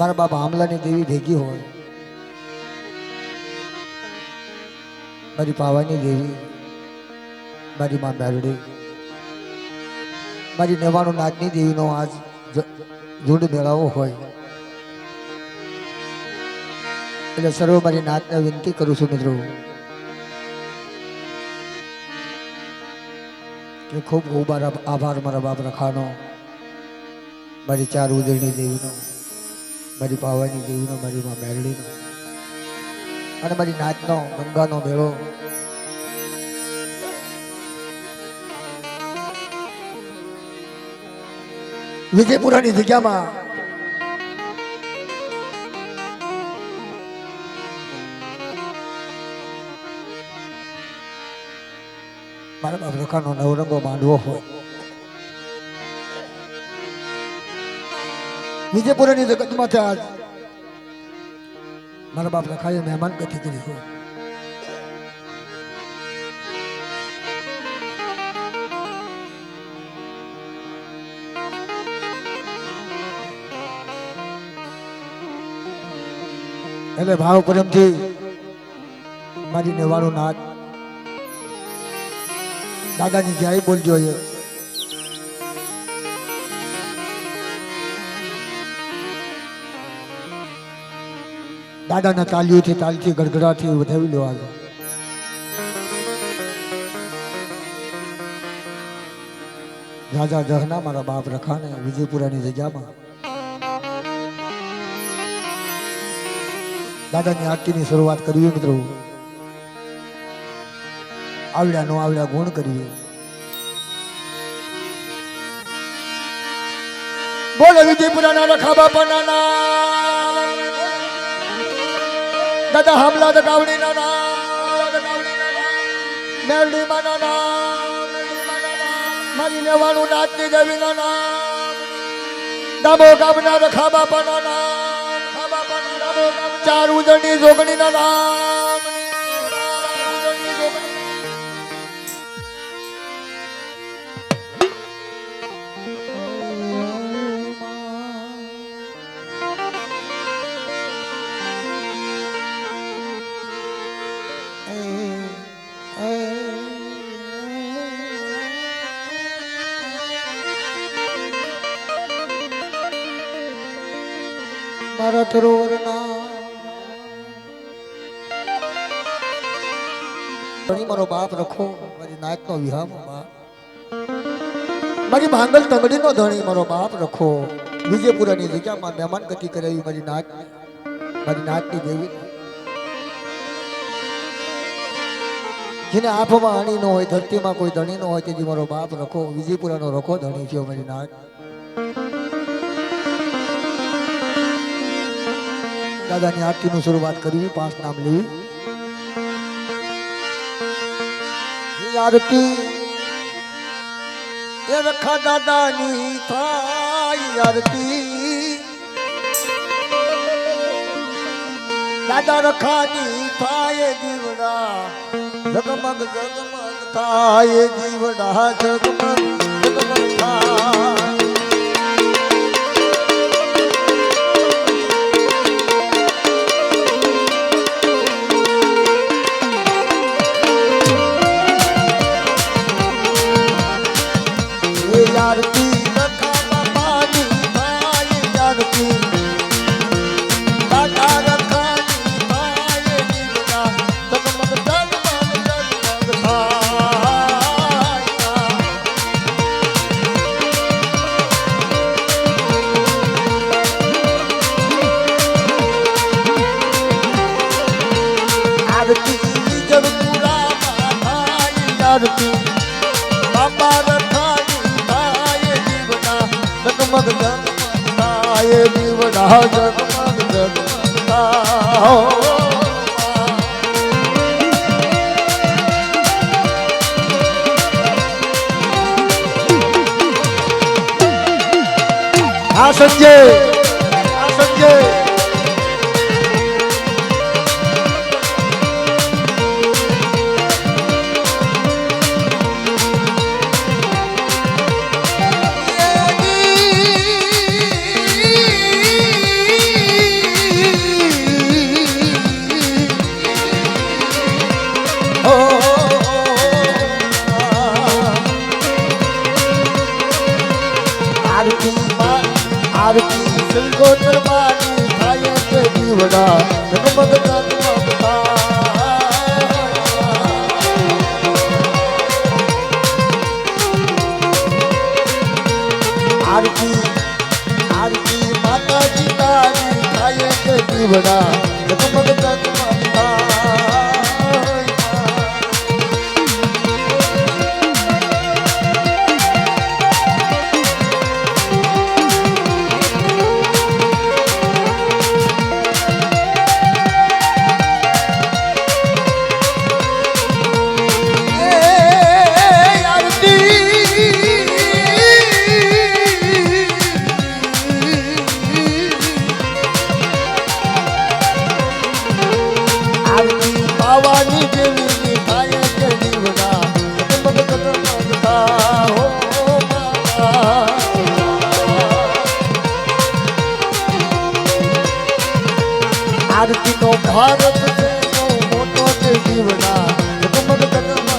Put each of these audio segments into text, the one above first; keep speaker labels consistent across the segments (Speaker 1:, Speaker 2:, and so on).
Speaker 1: મારા બાપ આમલાની દેવી ભેગી હોય, મારી પાવાની દેવી, મારી માં મેરડી, મારી 99 નાચની દેવીનો આજ જોડ મેળાવો હોય એટલે સર્વ મારી નાચને વિનંતી કરું છું મિત્રો કે ખૂબ ખૂબ આભાર મારા બાપ રખાનો, મારી 4 ઉજળની દેવીનો, મારી પાવાની દેવીનો, મારી માં મેરડીનો અને મારી નાચનો ગંગાનો મેળો વિજયપુરાની જગ્યામાં મારા બાપ રખાનો નવરંગો માંડવો હોય, વિજયપુરાની જગતમાં આજ મારા બાપ રખાએ મહેમાન ગતિ કરી હોય. એટલે ભાવ પ્રેમથી મારી 99 નાચ દાદાની જય બોલજો. દાદાના તાલીઓથી તાલથી ગડગડાથી વધાવી લો. આજે રાજા જહના મારા બાપ રખાને વિજયપુરાની જગ્યામાં દાદાની આરતીની શરૂઆત કરીએ મિત્રો. આવડ્યા નો આવડ્યા ગુણ કરીએ. બોલો વિજયપુરાના રખા બાપાના નામ, દાદા હામલા દગાવડીના નામ, મેરડી માના નામ, મારી 99 નાચની દેવીના નામ, દામો ગામના રખા બાપાના નામ, 4 ઉજળની જોગણીના નામ. મારા તરોવરના મારો બાપ રખો, મારી નાચનો વિહામો બાપ, મારી ભાંગલ તંગડીનો ધણી મારો બાપ રખો, વિજયપુરાની જગ્યામાં મહેમાન ગતિ કરાવી મારી નાચની દેવી, જેને આંખમાં અણી ન હોય, ધરતીમાં કોઈ ધણી ન હોય, તેથી મારો બાપ રખો, વિજયપુરાનો રખો ધણી છે મારી નાચ. દાદાની આરતીનું શરૂઆત કરવી, 5 નામ લેવી. આરતી એ રખા દાદાની થાય, આરતી દાદા રખાની થાય, દીવડા જગમગ જગમગ થાય, દીવડા જગમગ જગમગ થાય. आरती रखा बापानी भाई, आरती दादा रखानी भाई, दीवड़ा जगमग जगमग जगमग थाया. आरती जगपुरा भाई, आरती बाबा जगमग जगमग थाय, दीवड़ा जगमग जगमग थाय. આ સંજય આરતી સંગોતર માની થાય કે દીવડા જગમગ જગમગ થાય આરતી આરતી માતાજી તારી થાય કે દીવડા જગમગ જગમગ થાય પાવાની દેવી થાય કે દીવડા જગમગ જગમગ થાય હો આરતી નો ભારત દેવો મોટો છે દીવડા જગમગ જગમગ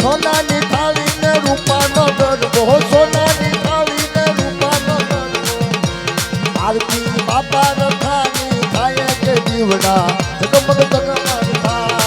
Speaker 1: સોનાની થાળી ને રૂપાનો ગરબો સોનાની થાળી ને રૂપાનો ગરબો આરતી બાપા રખાની થાય કે દીવડા જગમગ જગમગ થાય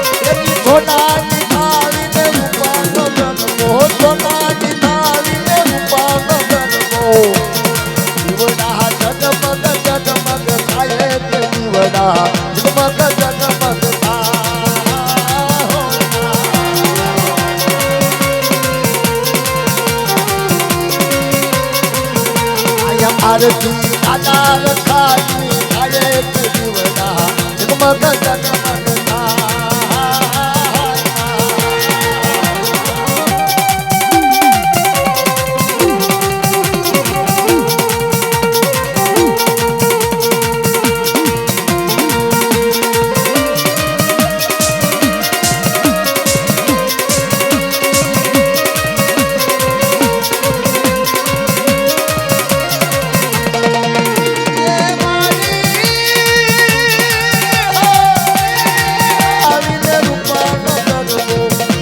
Speaker 1: સોનાની થાળી ને રૂપાનો ગરબો સોનાની થાળી ને રૂપાનો ગરબો દીવડા જગમગ જગમગ થાય કે દીવડા જગમગ જગમગ થાય આરતી દાદા રખાઈ થાય કે દીવડા જગમગ જગમગ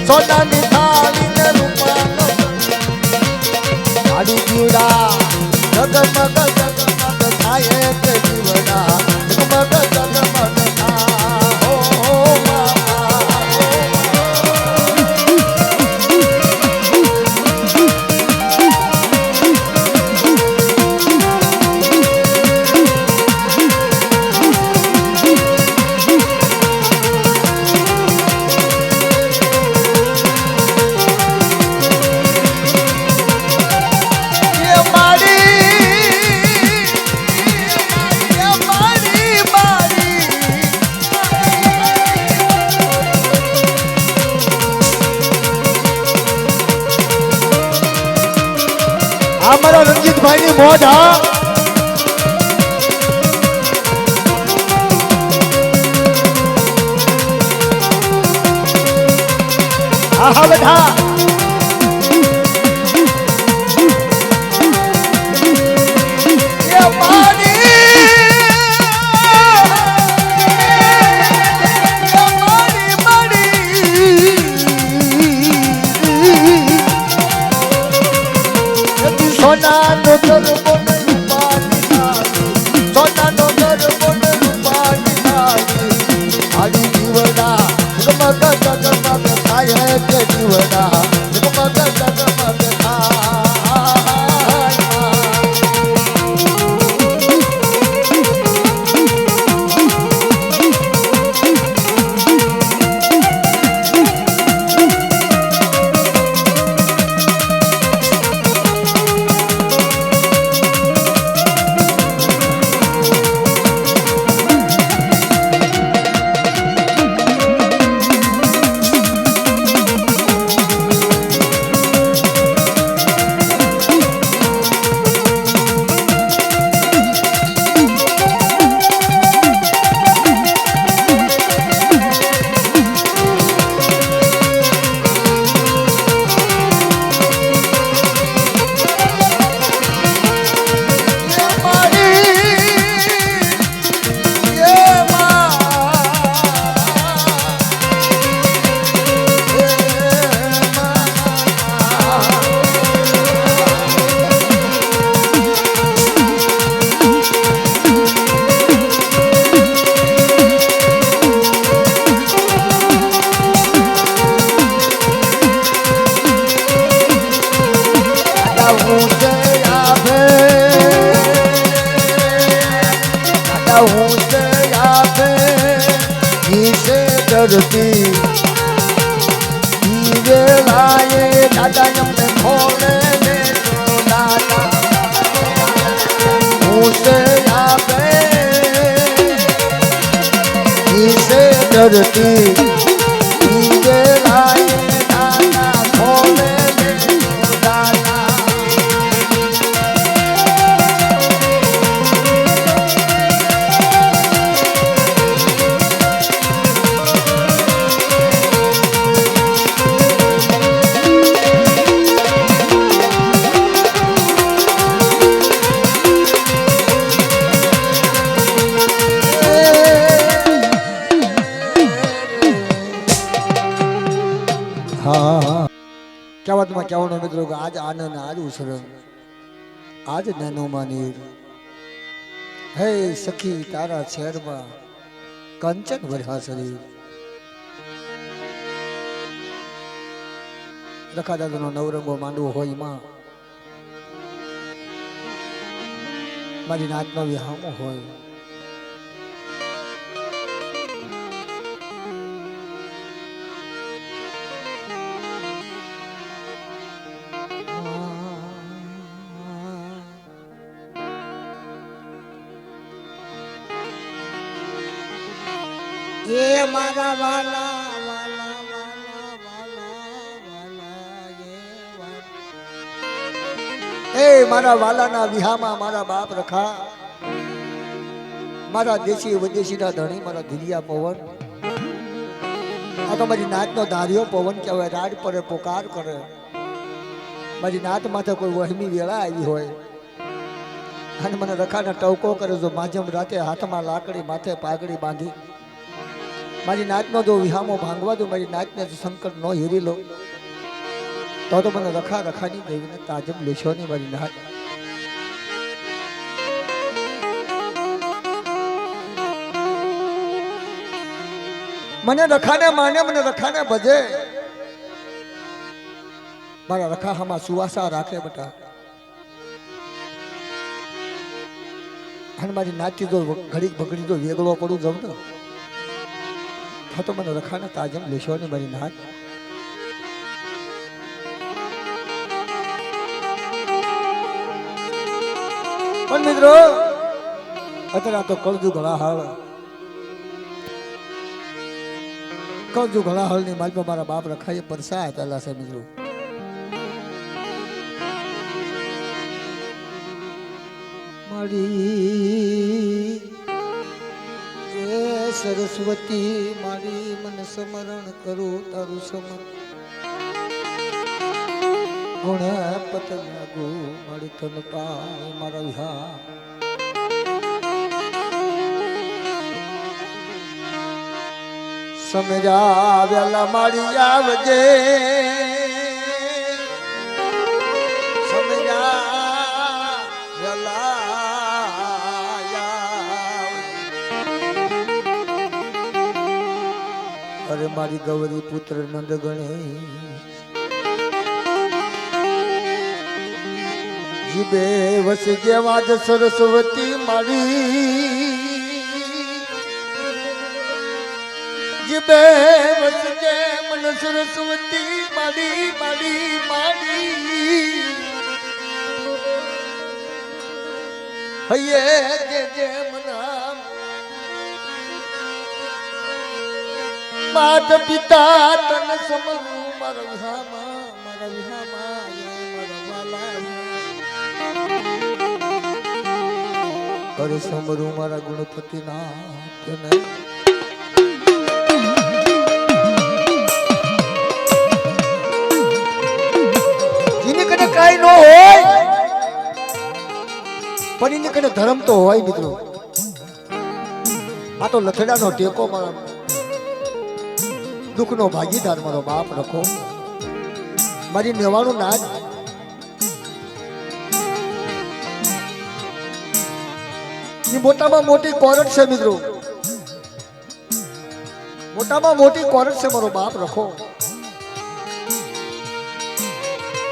Speaker 1: સોનાની થાળી ને રૂપાનો થાળી દીવડા જગમગ જગમગ થાય કે દીવડા જગમગ જગમગ થાય હો અમારા રંજીતભાઈ ની મોજ હા બધા સોના નો ગરબો ને રૂપાની નારી સોનાનો ગરબો ને રૂપાની નારી આડી દીવડા જગમગ જગમગ થાય કે દીવડા જગમગ જગમગ થાય डरती लाए दादा जमने खोले दे तो दादा मुझसे आवे इसे डरती लाए दादा खोले दे तो दादा કહેવતમાં કહેવાનો મિત્રો કે આજ આનંદ આજ ઉછરણ આજ નાનો માનીર હે સખી તારા શહેરમાં કંચન ભર્યા શરીર રખા દાદાનો નવરંગો માંડવો હોય માં મારી નાતનો વિહામો હોય ये मारा वाला वाला वाला वाला वाला ये मारा वाला ना विहामा मारा बाप रखा मारा देशी विदेशी ना धणी मारा दिलिया पवन आ तो मारी नात नो धारियो पवन कहेवाय राड पर पुकार करे मारी नात माथे कोई वहमी वेळा आई होय अने मने रखाने टवको करे जो माध्यम राते हाथमां लाकड़ी माथे पागड़ी बांधी मारी नाचनो जो विहामो भांगवा दो मारी नाच ने संकट नो हेरी लो तो मैंने रखा रखानी देवी ने ताजम लेशो नहीं मारी नाच मने रखाने माने मने रखाने बजे मारा रखा हमा सुवासा राखे बेटा मारी नाची जो घड़ी भगड़ी जो वेगळो पड़ू जाऊं तो तो मैंने रखा ना ताजम लेशो ने मारी नाच पण मित्रों अतरा तो कलजू घड़ा हाल ની માલ પર મારા બાપ રખાય પરસાય પેલા છે મિત્રો મારી એ સરસ્વતી મારી મન સ્મરણ કરું તારું સમર ગુણપત લાગુ મારી તન પાય મારા વિહા સમજા વેલા મારી આવજે સમજા મારી ગૌરી પુત્ર નંદ ગણે જીબે વસ જેવા જ સરસ્વતી મારી જીબે વસ જે મન સરસ્વતી મારી મારી મારી હૈયે જે મના માત પિતા તન સમરૂ મારા વિહામાં મારા વાલા કરે સમરૂ મારા ગુણપતિ ના તને જેની કને કાઈ ન હોય પણ એની કને ધર્મ તો હોય મિત્રો આ તો લથડાનો ટેકો મારા દુઃખનો ભાગીદાર મારો બાપ રખો મારી નેવાણું નાજ એ મોટામાં મોટી કોરટ છે મિત્રો મોટામાં મોટી કોરટ છે મારો બાપ રખો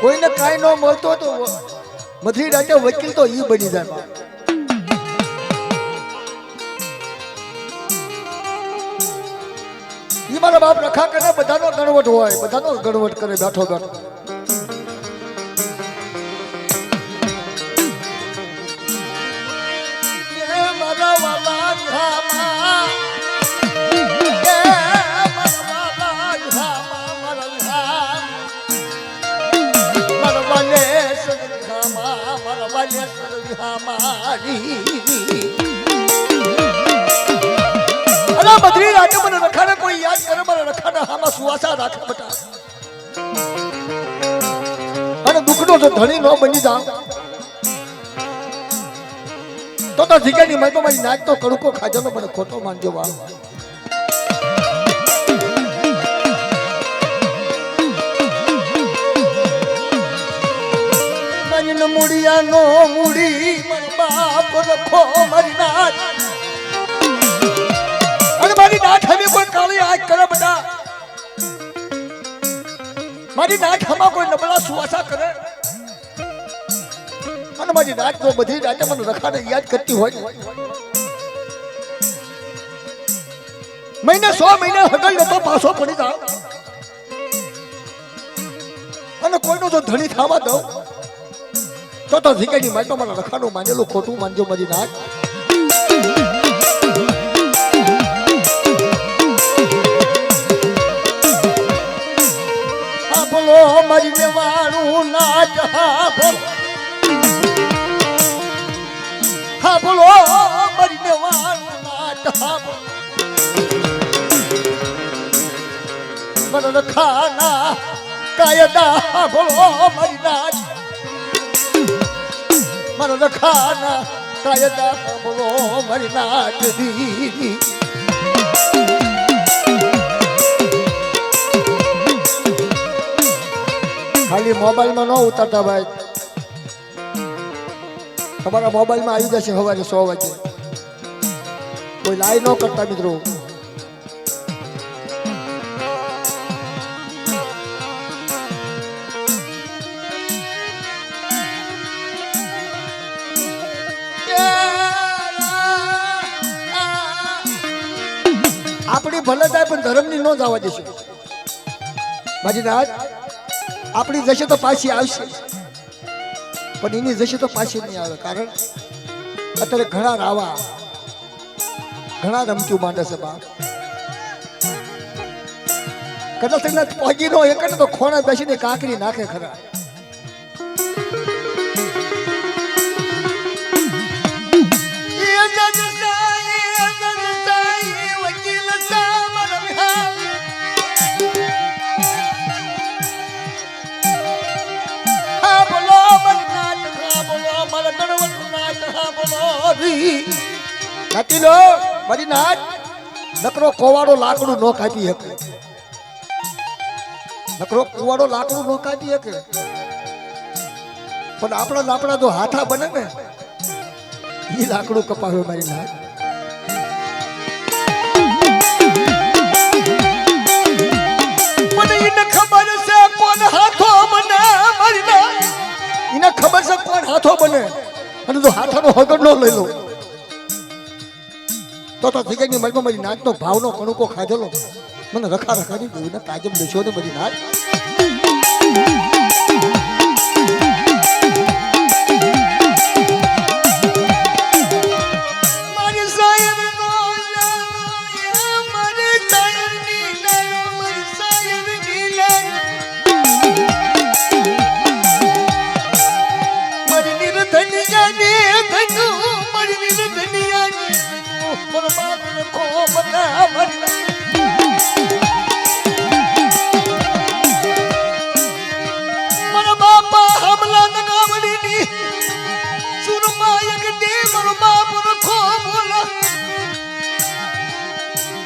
Speaker 1: કોઈને કાંઈ ન મળતો તો મધરી રાતે વકીલ તો ઈ બની જાય ઈ મારા બાપ રખા કરે બધાનો ગણવટ હોય બધાનો ગણવટ કરે બેઠો બેઠો મારા વાલા ધામા બદરી રાતે મને રખાને કોઈ યાદ કરે મારા રખાના હામાં સુવાસા રાખે બટા અને દુઃખનો જો ધણી ન બની જાવ તો જીગાની મેં તો મારી નાચ તો કડકો ખાજનો મને ખોટો માનજો વા મારી મુડિયા નો મુડી મન બાપ રખો મારી નાચ મારી નાથ હમે કોઈ કાળી આંખ કરે બટા મારી નાથ હમા કોઈ નબળા સુવાસા કરે અને મારી નાથ તો બધી રાતે મને રખાને યાદ કરતી હોય મહિને 100 મહિને હગલ નતો પાછો પડી જાવ અને કોઈનો જો ધણી થાવા દઉં તો જીકેની માય તો મારા રખાનું માનેલું ખોટું માનજો મારી નાથ બોલો મારી નેવાણું નાચ હા બોલો મારી નેવાણું નાચ હા મને ખાના કાયદા બોલો મારી નાચ મને ખાના કાયદા બોલો મારી નાચ દી ખાલી મોબાઈલમાં ન ઉતારતા ભાઈ તમારા મોબાઈલમાં આવી જશે સવારે 100 વાગે કોઈ લાઈ ન કરતા મિત્રો આપણી ભલે થાય પણ ધર્મની ન જવા દેશે મારી રાજ આપણી જશે તો પાછી આવશે પણ એની જશે તો પાછી નહીં આવે કારણ અત્યારે ઘણા રાવા ઘણા રમતું માંડે છે બાપ કદાચ તેને પહોંચી નો એક તો ખોણે બેસીને કાંકરી નાખે ખરા મારી નાચ નકરો કોવાડો લાકડું નો કાપી શકે નકરો કુવાડો લાકડું નો કાપી શકે પણ આપણા જો હાથા બને ને એ લાકડું કપાવે મારી નાચ હાથો બને મારી ના એને ખબર છે કોણ હાથો બને અને જો હાથાનો હગડ ન લઈ લો તો જગ્યાની મલમાં મારી નાચનો ભાવનો કણુકો ખાધેલો મને રખા રખાની ગયું ને કાજમ લેશો ને મારી નાચ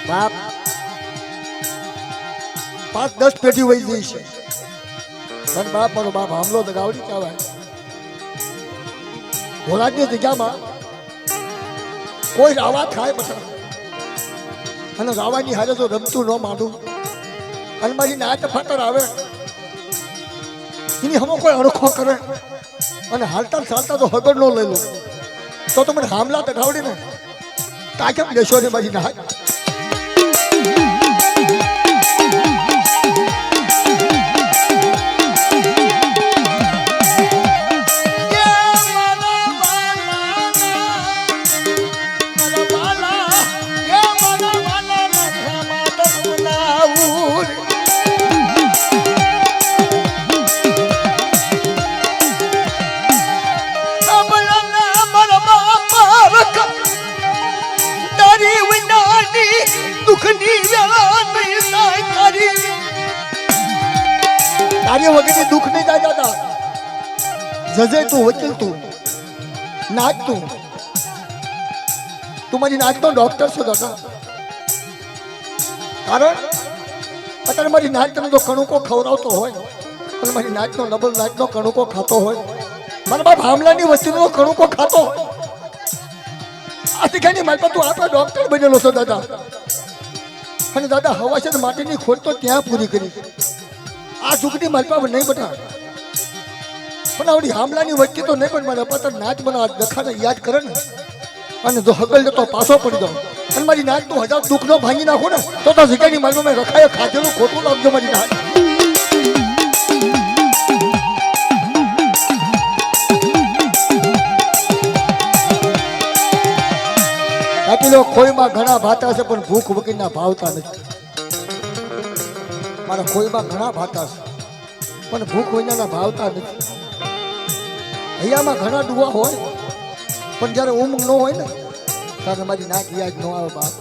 Speaker 1: બાપ 5-10 પેઢી વહી ગઈ છે પણ બાપ મારો બાપ હામલો તો ગાવડી કહેવાય ભોળાની જગ્યામાં કોઈ રાવા થાય બધા અને રાવાની હારે જો રમતું ન માંડું અને મારી નાચ ફાતર આવે એની હમો કોઈ અડખો કરે અને હાલતા ચાલતા તો હગડ ન લઈ લો તો મને હામલા તો ગાવડી ને કાચમ લેશો ને મારી નાચ કાર્ય વગેરે દુઃખ નહીં જાય દાદા જજે તું વકીલ તું નાચ તું મારી નાચનો ડોક્ટર છો દાદા કારણ અત્યારે મારી નાચ તને જો કણુકો ખવડાવતો હોય અને મારી નાચનો ડબલ નાચનો કણુકો ખાતો હોય મારા બાપ હામલાની વસ્તુનો કણુકો ખાતો હોય આ શીખાની મારી તું આપણા ડોક્ટર બનેલો છો દાદા અને દાદા હવા છે માટીની ખોટ તો ત્યાં પૂરી કરી આ ઝુકડી મારી પાસે નહીં બટા પણ આવડી હામલાની વચ્ચે તો નહીં પણ મારે પતર નાચ મને દખાને યાદ કરે ને અને જો હગલ તો પાછો પડી જાઉં અને મારી નાચ તો 1000 દુઃખનો ભાંગી નાખો ને તો જગ્યાની મારી મેં રખાય ખાધેલું ખોટું લાગજો મારી નાચ કાકીલો ખોઈમાં ઘણા ભાતા છે પણ ભૂખ વગરના ભાવતા નથી મારા ખોઈમાં ઘણા ભાતા છે પણ ભૂખ વગરના ભાવતા નથી હૈયામાં ઘણા ડુવા હોય પણ જ્યારે ઊંઘ ન હોય ને ત્યારે મારી નાક યાદ ન આવે બાપ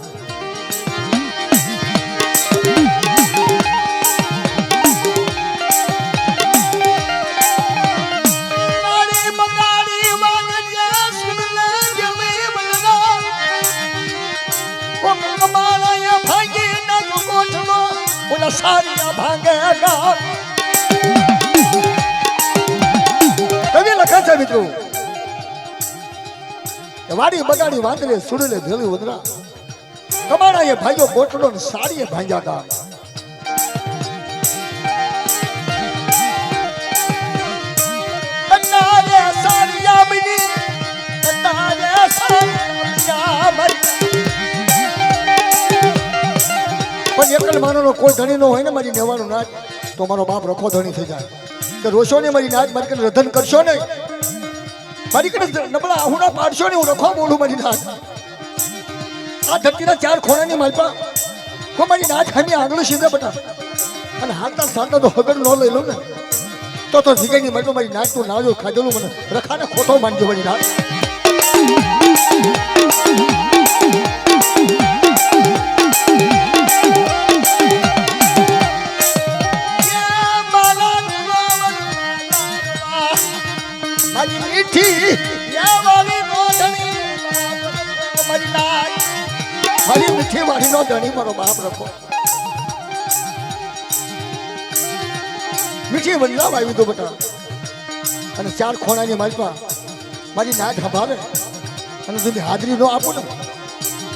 Speaker 1: સારિયા ભાંગે કવિ લખે છે મિત્રો વાડી બગાડી વાંદરે સુડલે ભેલી વદરા કમાણા એ ભાગ્યો બોટલો ને સાડીએ ભાંગ્યા ગામ તારે સારિયા બની તારે સારિયા બની પણ એકલ માનોનો કોઈ ધણી ન હોય ને મારી નેવાનો નાચ તો મારો બાપ રખો ધણી થઈ જાય કે રોશો ને મારી નાચ મારી કને રધન કરશો ને મારી કને નબળા આહુડા પાડશો ને હું રખો બોલું મારી નાચ આ ધરતીના 4 ખોણાની માલપા કો મારી નાચ ખામી આગળ સીધે બટા અને હાલતા સાલતા તો હગર ન લઈ લો ને તો જીગાની માલપા મારી નાચ તું નાજો ખાધેલું મને રખાને ખોટો માનજો મારી નાચ મારી મીઠી વાળી નો ધણી મારો બાપ રખો મીઠી વંદલાવ આવી તો બટા અને 4 ખોણાની માલપા મારી નાચ હભાવે અને যদি હાજરી નો આપો ને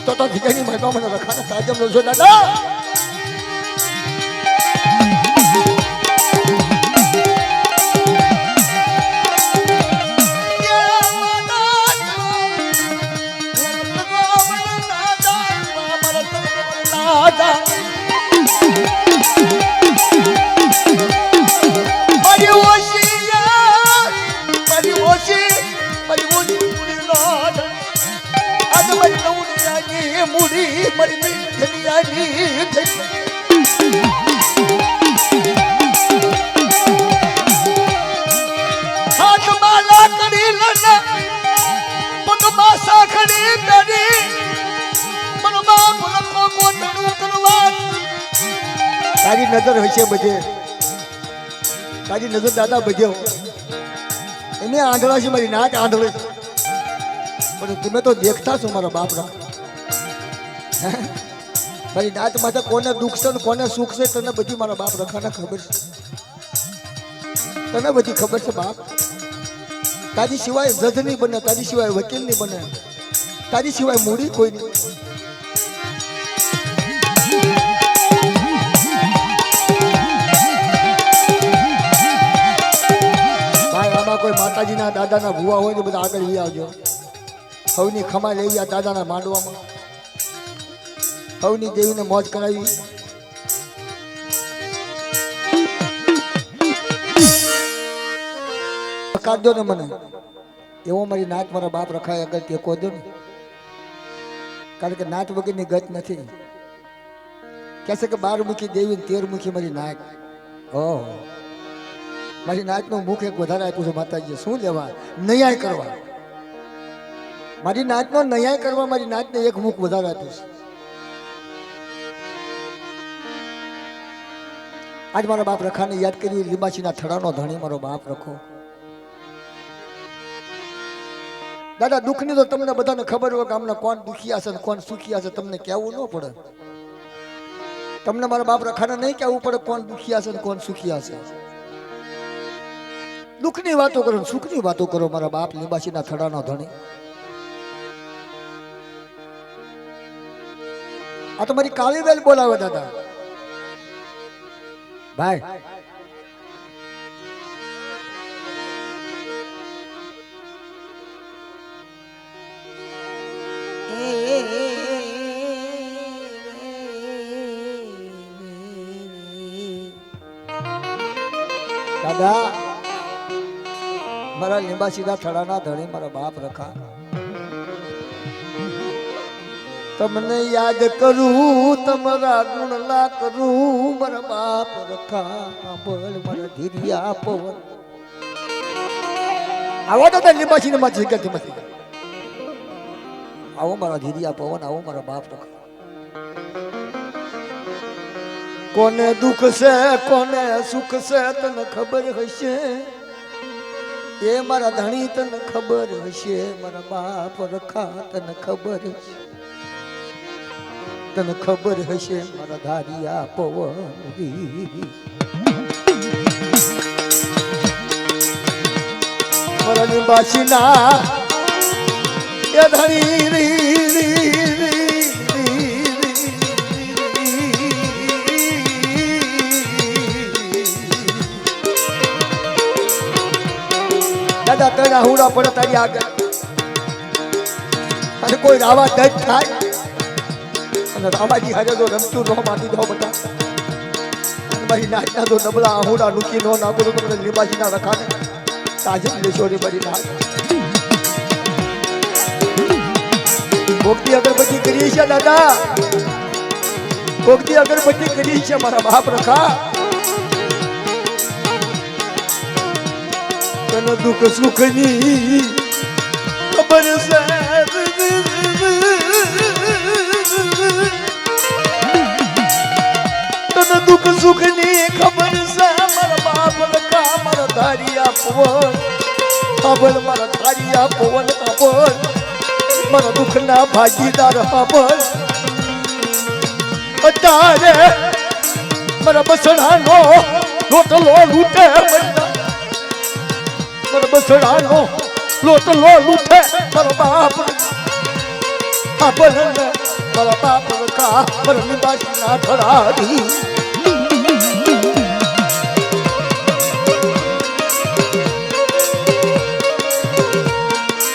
Speaker 1: તો જીગાની માલપા મને રખાને કાજમ નો છો દાદા નજર હશે બધે, તારી નજર દાદા બધે એને આંધળા છે, મારી નાક આંધળી છે. પણ તમે તો દેખતા છો મારા બાપ રા. મારી નાત માથે કોને દુઃખ છે ને કોને સુખ છે તને બધી મારા બાપ રખાને ખબર છે. તને બધી ખબર છે બાપ. તારી સિવાય જજ નહીં બને, તારી સિવાય વકીલ નહીં બને, તારી સિવાય મૂડી કોઈ નહીં. ભાઈ આમાં કોઈ માતાજીના દાદાના ભુવા હોય ને બધા આગળ વી આવજો. હવની ખમા લઈ ગયા દાદાના માંડવામાં, હવની દેવીને મોજ કરાવી. કાઢજો ને મને એવો મારી નાત મારા બાપ રખાય આગળ ટેકો દો ને, કારણ કે નાત વગરની ગત નથી. કહે છે કે 12 મુખી દેવી 13 મુખી મારી નાક. ઓહ મારી નાતનું મુખ એક વધારે આપ્યું છે માતાજીએ. શું લેવા? ન્યાય કરવા. મારી નાતનો ન્યાય કરવા મારી નાતને એક મુખ વધારે આપ્યું છે. આજ મારા બાપ રખાને યાદ કર્યું. લીંબાચીના થડાનો ધણી મારો બાપ રખો. દાદા દુઃખની તો તમને બધાને ખબર હોય કે આમને કોણ દુખી હશે કોણ સુખી હશે, તમને કહેવું ન પડે. તમને મારા બાપ રખાને નહીં કહેવું પડે કોણ દુખી હશે કોણ સુખી હશે. દુઃખની વાતો કરો, સુખની વાતો કરો. મારા બાપ લીંબાચીના થડાનો ધણી. આ તો મારી કાળી બેલ બોલાવે દાદા. ભાઈ દાદા મારા લીંબાચીના થડાના ધણી મારા બાપ રખા. તમને યાદ કરું, તમારા ગુણલા કરું મારા બાપ રખા. બોલ મારા ધીરિયા પવન. આવો દાદા લીંબાચીને માં જગ્યાથી માંથી આવો મારા ધીરિયા પવન. આવો મારા બાપ રખા. કોને દુઃખ છે કોને સુખ છે તને ખબર હશે, એ મારા ધણી તને ખબર હશે. મારા બાપ રખા તને ખબર હશે, તને ખબર હશે મારા ધારિયા પવન. મારા લીંબાચીના એ ધણી દાદા તને હુડા પડે તારી આગળ અને કોઈ રાવા દજ થાય અને રામાજી હારે જો રમતું ન માટી દો બધા. મારી નાચના જો નબળા આહુડા નુકી ન નાખો તો તમને લીંબાચીના રખાને તાજે લેશો રે મારી નાચ. ભોગતી અગરબત્તી કરી છે દાદા, ભોગતી અગરબત્તી કરી છે મારા બાપ રખા. તને દુઃખ સુખની ખબર છે, તને દુઃખ સુખની ખબર છે મારા બાપ રખા. મારા ધારિયા પવન સાંભળ, મારા ધારિયા પવન સાંભળ. મારા દુઃખના ભાગીદાર સાંભળ. અત્યારે મારા બસડાનો રોટલો લૂટે, મારા બસડાનો લોટલો લૂટે મારા બાપ. સાંભળ મારા બાપ રખા. મારા લીંબાચીના થડાની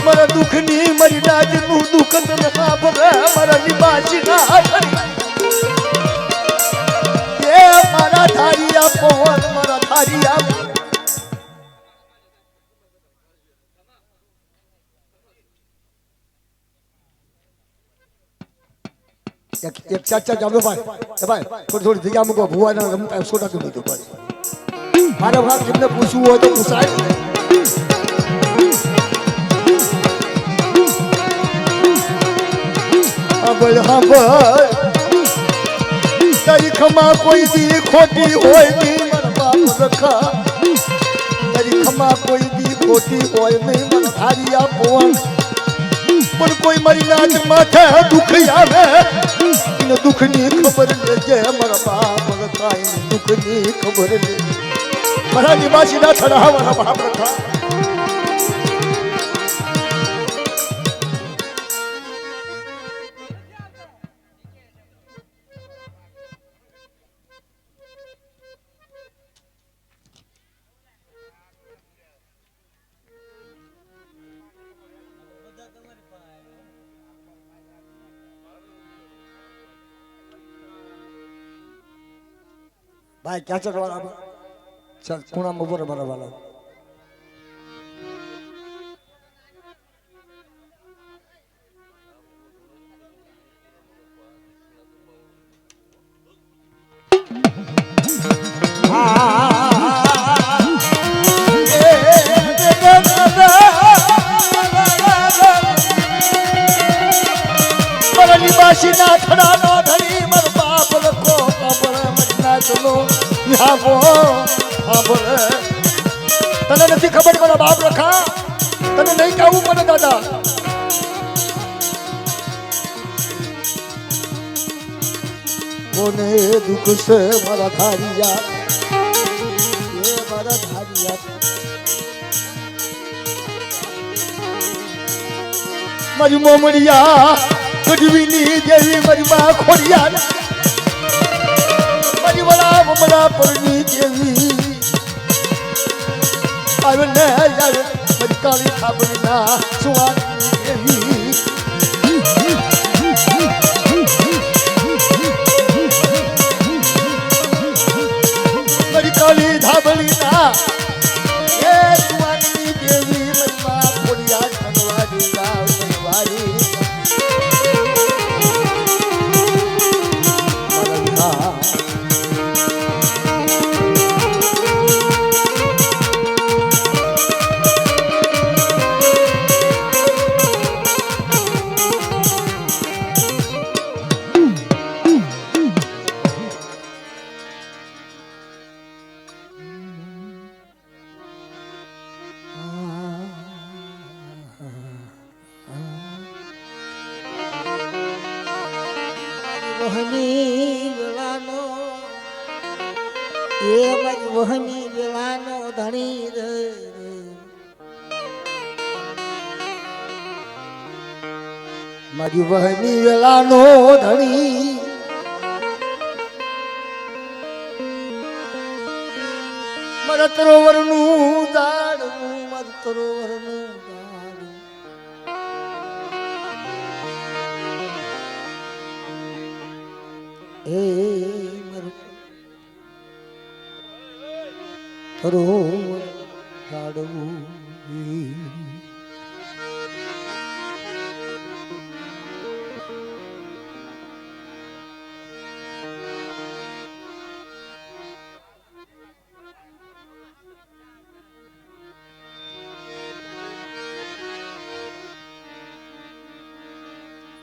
Speaker 1: મારા દુઃખની મારી નાજનું દુઃખ તને સાંભળે. મારા લીંબાચીના થડી એ મારા ધારિયા પવન, મારા ધારિયા. એક ચાચા ચાલો ભાઈ થોડી જગ્યા મૂકો. ભુવાના રમતા સોટા કરી દીધું ભાઈ. મારા ભાગ એમને પૂછવું હોય તો પૂછાય. સાંભળ સાંભળ તારી ખમા કોઈ દી ખોટી હોય નહીં મારા બાપ રખા તારી ખમા કોઈ દી ખોટી હોય નહીં મને ધારી આપો પણ કોઈ મારી નાચ માથે દુઃખ આવે એને દુઃખની ખબર લેજે મારા બાપ રખા એને દુઃખની ખબર લે મારા નિવાસી ના થડા મારા બાપ રખા ભાઈ ક્યાં ચડવાના ચાલ ખૂણામાં ઉભો રહે મારા વાલા નિવાસી ના થડા નો ધરી મર બાપ લખો કબર મજના ચલો યાવો બોલે તને નથી ખબર મારા બાપ રખા તને નહીં કહેવું મને દાદા કોને દુઃખ છે મારા ધારિયા એ મારા ધારિયા મારી મોમડિયા ગઢવીની દેવી મારી બા ખોડિયા મારી વડા મમરા પરની દેવી આવે ને આવે મારી કાળી ખાબડીના સુવાની દેવી મારી કાળી ધાબળીના એ સુવાની દેવી મારી બા ખોડિયા ખનવાડી ગાવ ખનવાડી
Speaker 2: વહની વેળાનો એ મારી વહની વેળાનો ધણી રે
Speaker 1: મારી વહની વેલાનો ધણી મારા તરોવરનું દાડવું મારું તરોવરનું દાડવું એ મારું તરોવર દાડવું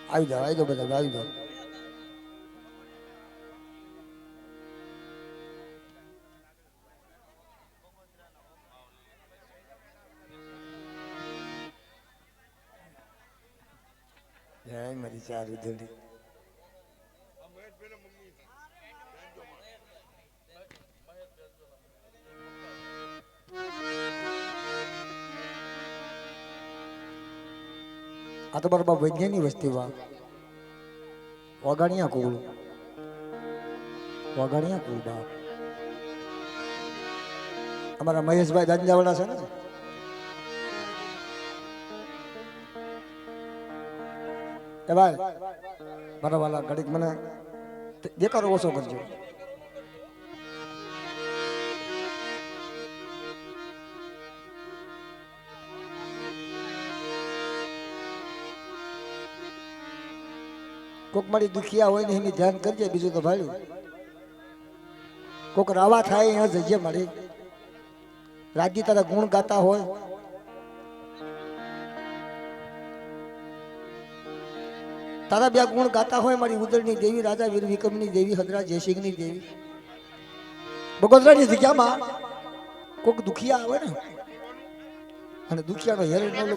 Speaker 1: આવી જાઓ બધા આવી જાઓ જય મારી ચારી ધૂળી આ તો બરાબર વૈજ્ઞાનિક વસ્તીમાં વગાણિયા કુળ બા અમારા મહેશભાઈ દાંજાવાળા છે ને એ ભાઈ મારા વાલા ઘડીક મને દેખાડો ઓછો કરજો કોક મારી દુખિયા હોય ને એની ધ્યાન કરજે બીજું તો ભાઈ કોક રાવા થાય અહીંયા જજે મારી રાજી તારા ગુણ ગાતા હોય તારા બે ગુણ ગાતા હોય મારી ઉદળની દેવી, રાજા વીર વિક્રમની દેવી, હદરા જયસિંહની દેવી, બગોદરાની જગ્યામાં કોક દુખિયા આવે ને અને દુખિયાનો હેરે ન લો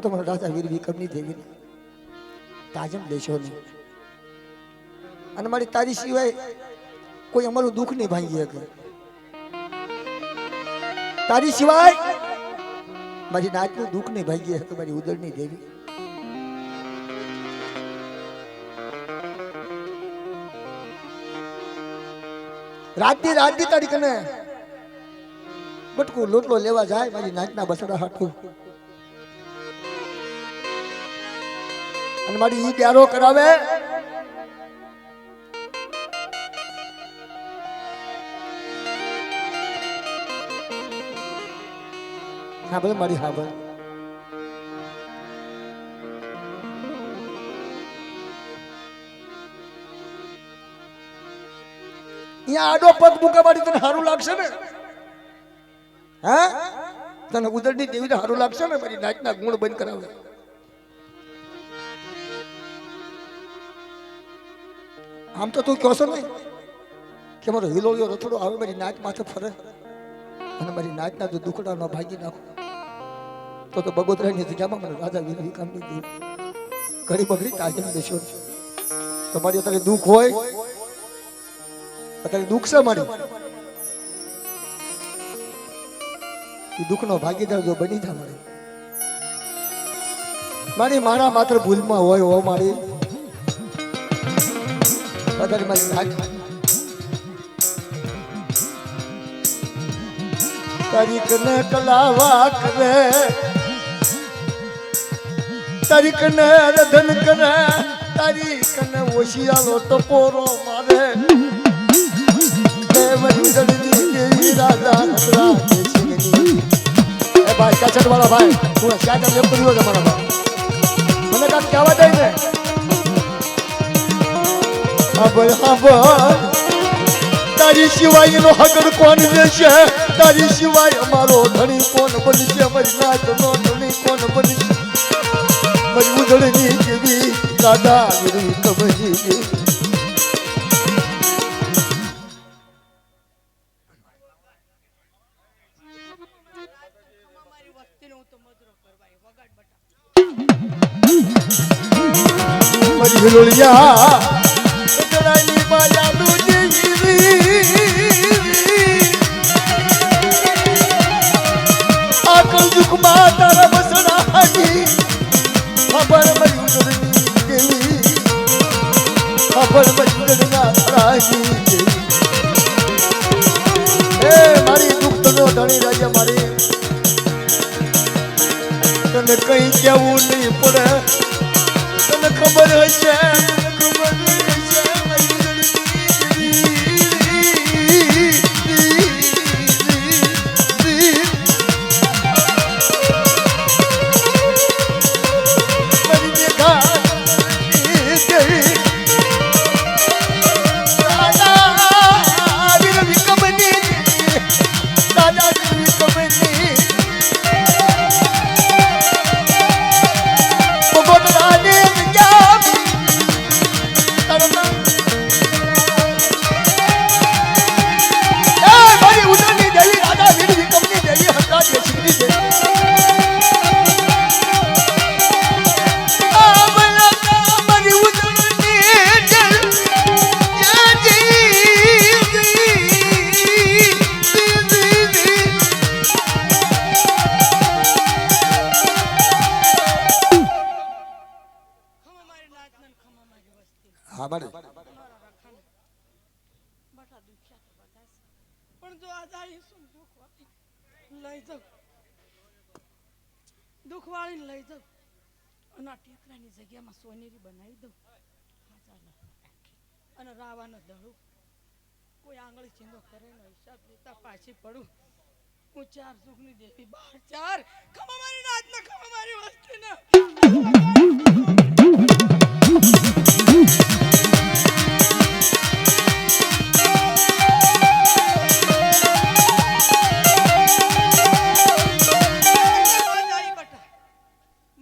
Speaker 1: તો મને રાજા વીર વિક્રમની દેવી તાજમ દેશો નહીં. અને મારી તારી સિવાય કોઈ અમારું દુઃખ નહીં ભાંગી શકે. તારી સિવાય મારી નાચનું દુઃખ નહીં ભાંગી શકે મારી ઉદળની દેવી. રાતની તારીખ ને બટકું લોટલો લેવા જાય મારી નાચના બસડા હાટું અને મારી ઈ પ્યારો કરાવે. હા ભાઈ મારી હા ભાઈ અહીંયા આડો પગ મૂકા મારી તને સારું લાગશે ને? હા તને ઉદળની દેવીને સારું લાગશે ને? મારી નાચના ગુણ બંધ કરાવે. આમ તો તું કહો છો ને કે મારો હિલોળિયો રથડો આવે મારી નાચ માથે ફરે અને મારી નાચના જો દુખડા ન ભાગી નાખો તો બગોદરાની જગ્યામાં મને રાજા વીર વિક્રમની દેવી ઘડી બગડી તાજમ દેશો. તમારી અત્યારે દુઃખ હોય, અત્યારે દુઃખ છે મારી, એ દુઃખનો ભાગીદાર જો બની જા મારી મારા માત્ર ભૂલમાં હોય હો મારી અત્યારે મારી નાચ તારી કને કલાવા કરે, તારી કને રધન કરે, તારી કને ઓશિયાલો ટપોરો મારે. ભાઈ કેસેટ વાળા ભાઈ હું ક્યાં લેપ કર્યો છે મારા ભાઈ મને કાંક કહેવા જાય ને. તારી સિવાય એનો હગર કોણ રહેશે? તારી સિવાય અમારો ધણી કોણ બનશે? મારી નાચનો ધણી કોણ બનશે? મારી ઉજળની જેવી દાદા વીર કબજી. મારી હિલોળિયા ઉજળાની માયાનું આકલ દુઃખમાં તારા બસડા હાજી ખબર મારી ઉજળની દેવી, ખબર મારી ઉજળના રાજી દેવી. હે મારી દુઃખ તનો ધણી રાજા મારી તને કઈ કેવું નહીં પડે. તને ખબર હશે, ખબર હશે
Speaker 3: દુઃખ વાળીને લઈ જાઉં અને ટેકરાની જગ્યામાં સોનેરી બનાવી દઉં અને રાવાનો દળું કોઈ આંગળી ચીંદો કરે નો હિસાબ લેતા પાછી પડું. હું ચાર સુખની દેવી 12 ખમા મારી નાચ ને ખમા મારી વસ્તી ને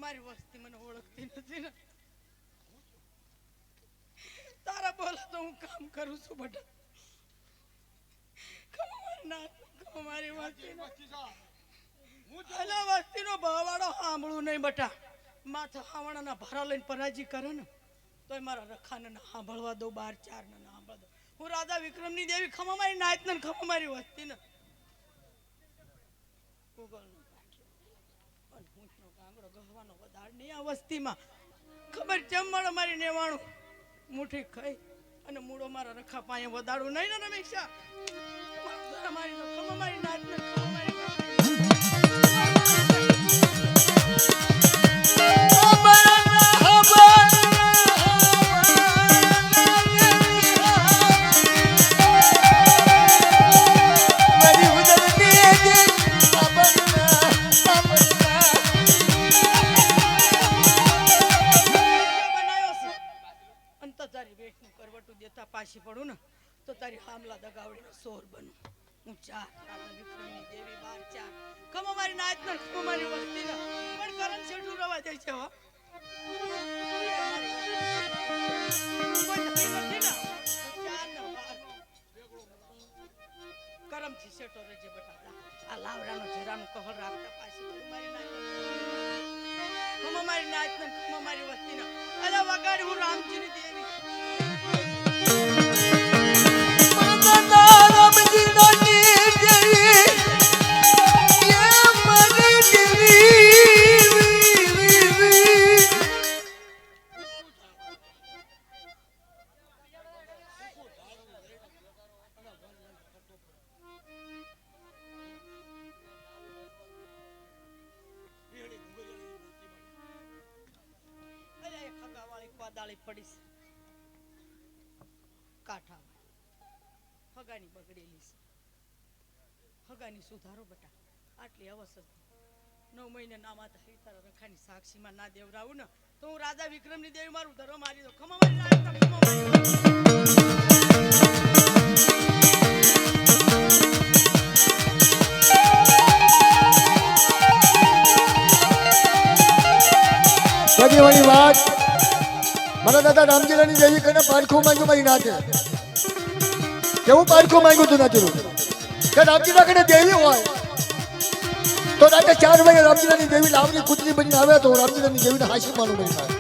Speaker 3: મારી વસ્તી મને ઓળખ કામ કરું છું બટા. ખમા મારી નાત ખમા મારી વસ્તીનો ભાવાડો સાંભળું નહીં બટા. માથા હાવણાના ભારા લઈને પરાજી કરે ને તોય મારા રખાને ના સાંભળવા દો, 12 4 ને ના સાંભળવા દો. હું રાધા વિક્રમની દેવી ખમા મારી નાત ને ખમા મારી વસ્તી ને ગૂગલનો કાંઠો અને ઊંચનો કાંગડો ગહવાનો વધાર નહીં આ વસ્તીમાં. ખબર ચમડ મારી નેવાણું મુઠ્ઠી ખાઈ અને મૂળો મારા રખા પાયે વધારું નહીં ને રમેશા. મારી ખમા મારી નાત ને ખમા મારી પાછી પડું ને તો તારી હામલા દગાવડીનો સોર બનું. હું 4 રાધા વિક્રમની દેવી 12 4 ખમા મારી નાચ ને ખમા મારી વસ્તી ને પણ કરણ છેઠું રવા જાય છે. હો કરમથી શેઠો રેજે બટાટા. આ લાવડાનો જરાનું કવર રાખતા પાછી મારી નાચ ખમા મારી નાચ ને ખમા મારી વસ્તી ને અલા વગાડ હું રામજીની દેવી. દાળી પડીશ કાઠા હગાની બગડેલી છે. હગાની સુધારો બટા. આટલી અવસર 9 મહિને નામાં તારી તારા રખાની સાક્ષીમાં ના દેવરાવું ને તો હું રાધા વિક્રમની દેવી મારું ધરો મારી દો. ખમા મારી નાચ ખમા મારી
Speaker 1: વાળી વાત. મારા દાદા રામજીરાની દેવી કને પારખું માંગ્યું મારી નાચે. કેવું પારખું માંગ્યું તું નાચેલું કે રામજીરા કને દેવી હોય તો રાતે 4 વાગે રામજીરાની દેવી લાવની કૂતરી બનીને આવે તો રામજીરાની દેવીને હાશી માનું બની થાય.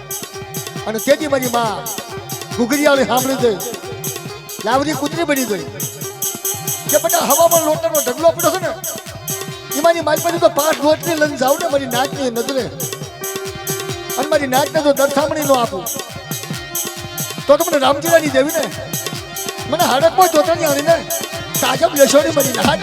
Speaker 1: અને તેથી મારી માં ઘુઘરીયાળી સાંભળી ગઈ, લાવની કૂતરી બની ગઈ કે બેટા હવામાં લોટાનો ઢગલો પડ્યો છે ને એમાંની મારી પાસે તો 5 રોટલી લઈને જાવ ને મારી નાચની નજરે અને મારી નાચને જો દરસામણી ન આપું તો તમને રામજીરાની દેવી ને મને હાડકમાં ચોટણી આવીને તાજબ યશોની બની નાચ.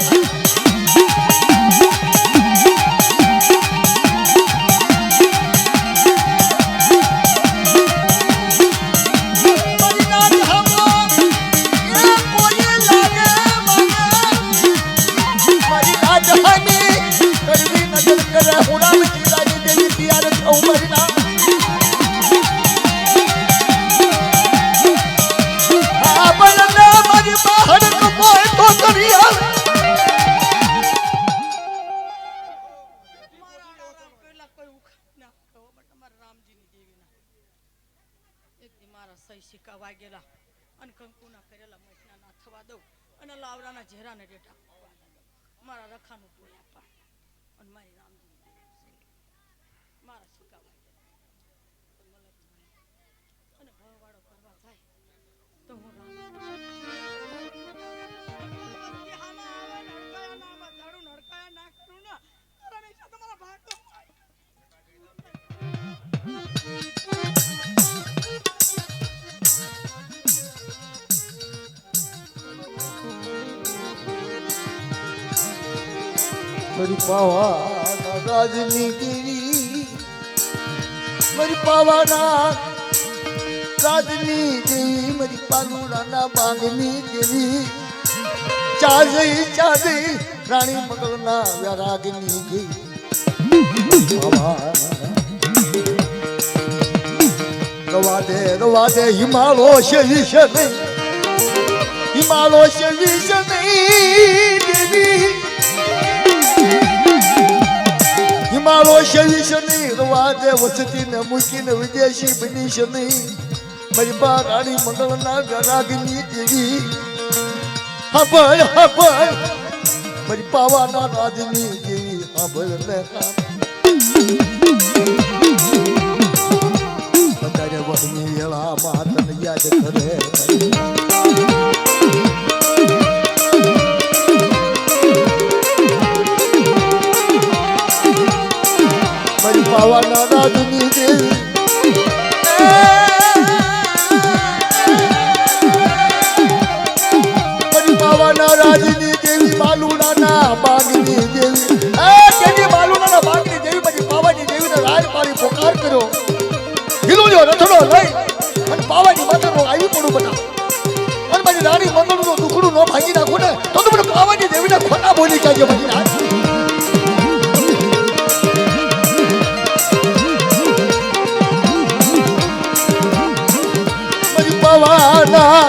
Speaker 1: મારા રખાનું ટોયા પણ અને મારી રામજી મારા શીખવા અને ભવાડો કરવા થાય તો હું નડકાયા ના કરું ને રમેશા તમારા ભાગ તો મારી પાવાના રાજની દેવી, મારી પાવાના રાજની દેવી, મારી પાલુડાના બાંગની દેવી, ચાજઈ રાણી મગલના વ્યારાગની દેવી. રવા દે હિમાલો શેવી શને, હિમાલો શેવી શને દેવી, હિમાલો શેવી શને. રવા દે વસતીને મૂકીને વિદેશી બની શને મારી બા રાણી મંગળના ગરાગની દેવી હાબળ હાબળ મારી પાવાના રાજની દેવી હાબળ ને બધાને વહની વેળામાં તને યાદ કરે મારી પાવાના રાજની દેવી રાજની દેવી બાલુડાના બાગની દેવી તેની બાલુડાના બાગની દેવી પછી પાવાની દેવીને રાજ પાડી પોકાર કર્યો હિલોજો રથડો લઈ અને પાવાની માતાનો આવી પડું બટા અને મારી રાણી મંગળનું દુખડું ન ભાગી નાખું ને તો મને પાવાની દેવીને ખોટા બોલી કાઢ્યો મારી રાણી મારી પાવાના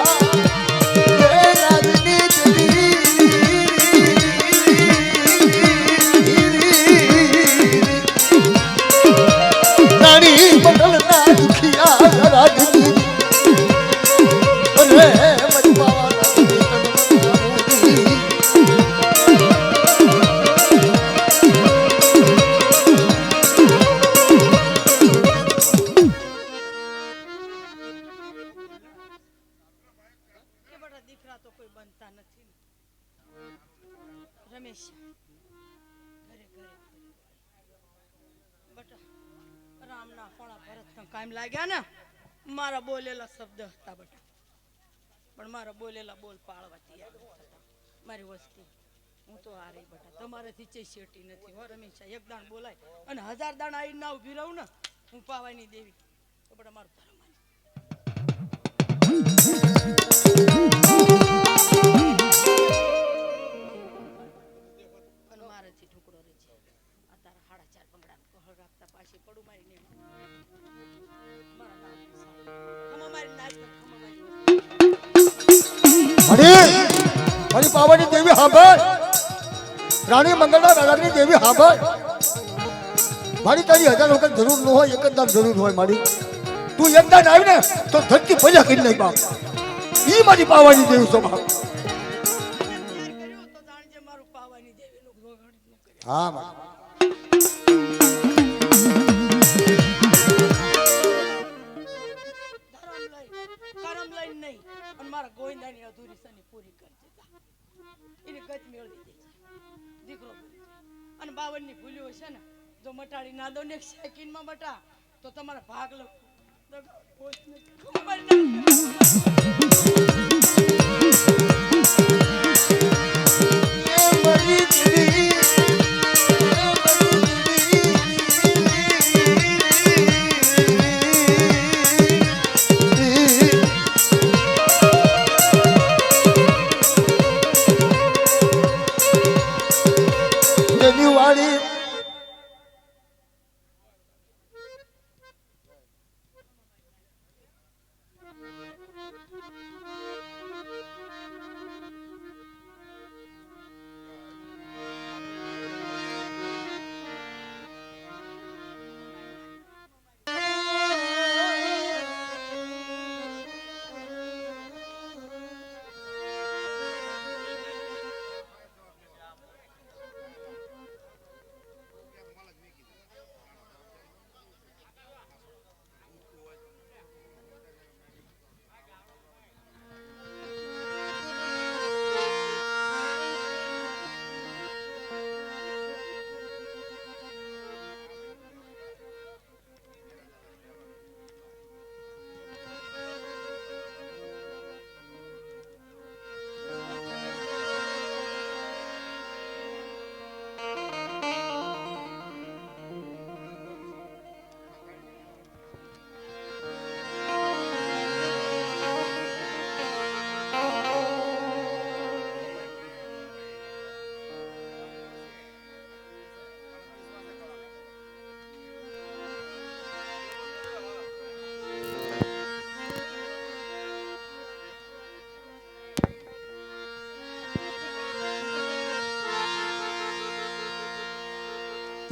Speaker 3: દીકરા તો કોઈ બનતા નથી રમેશ ઘરે ઘરે બટા રામના ફોણા ભરતના કાયમ લાગ્યા ને મારા બોલેલા શબ્દ હતા બટા પણ મારા બોલેલા બોલ પાળવા તૈયાર હતા મારી વસ્તી હું તો આ રહી બટા તમારાથી ચે શેટી નથી હો રમેશ એક દાણ બોલાય અને 1000 દાણ આવીને ના ઊભી રહું ને હું પાવાની દેવી તો બટા મારું ધર્મ મારાથી ઠુકડો રહે છે આ તારા 4.5 બંગડા કહળ રાખતા પાછી પડું મારીને મારા નામ ખમા મારી નાચ ખમા મારી
Speaker 1: મારી પાવાની દેવી હાંભળ રાણી મંગળના રાજાની દેવી હાંભળ મારી તારી 1000 વખત જરૂર ન હોય એક જ દાન જરૂર હોય મારી તું એક દાન આવી ને તો ધરતી ભજા કરી નાખ બાપ ઈ મારી પાવાની દેવી સ્વભાવ હા માં
Speaker 3: કરમ લઈને નહીં અને મારા ગોવિંદાની અધૂરી સની પૂરી કરી દીધા એને ગત મેળવી દેજે દીકરો અને 52 ની ભૂલ્યો છે ને જો મટાડી ના દો ને સેકન્ડમાં બટા તો તમારા ભાગ લખો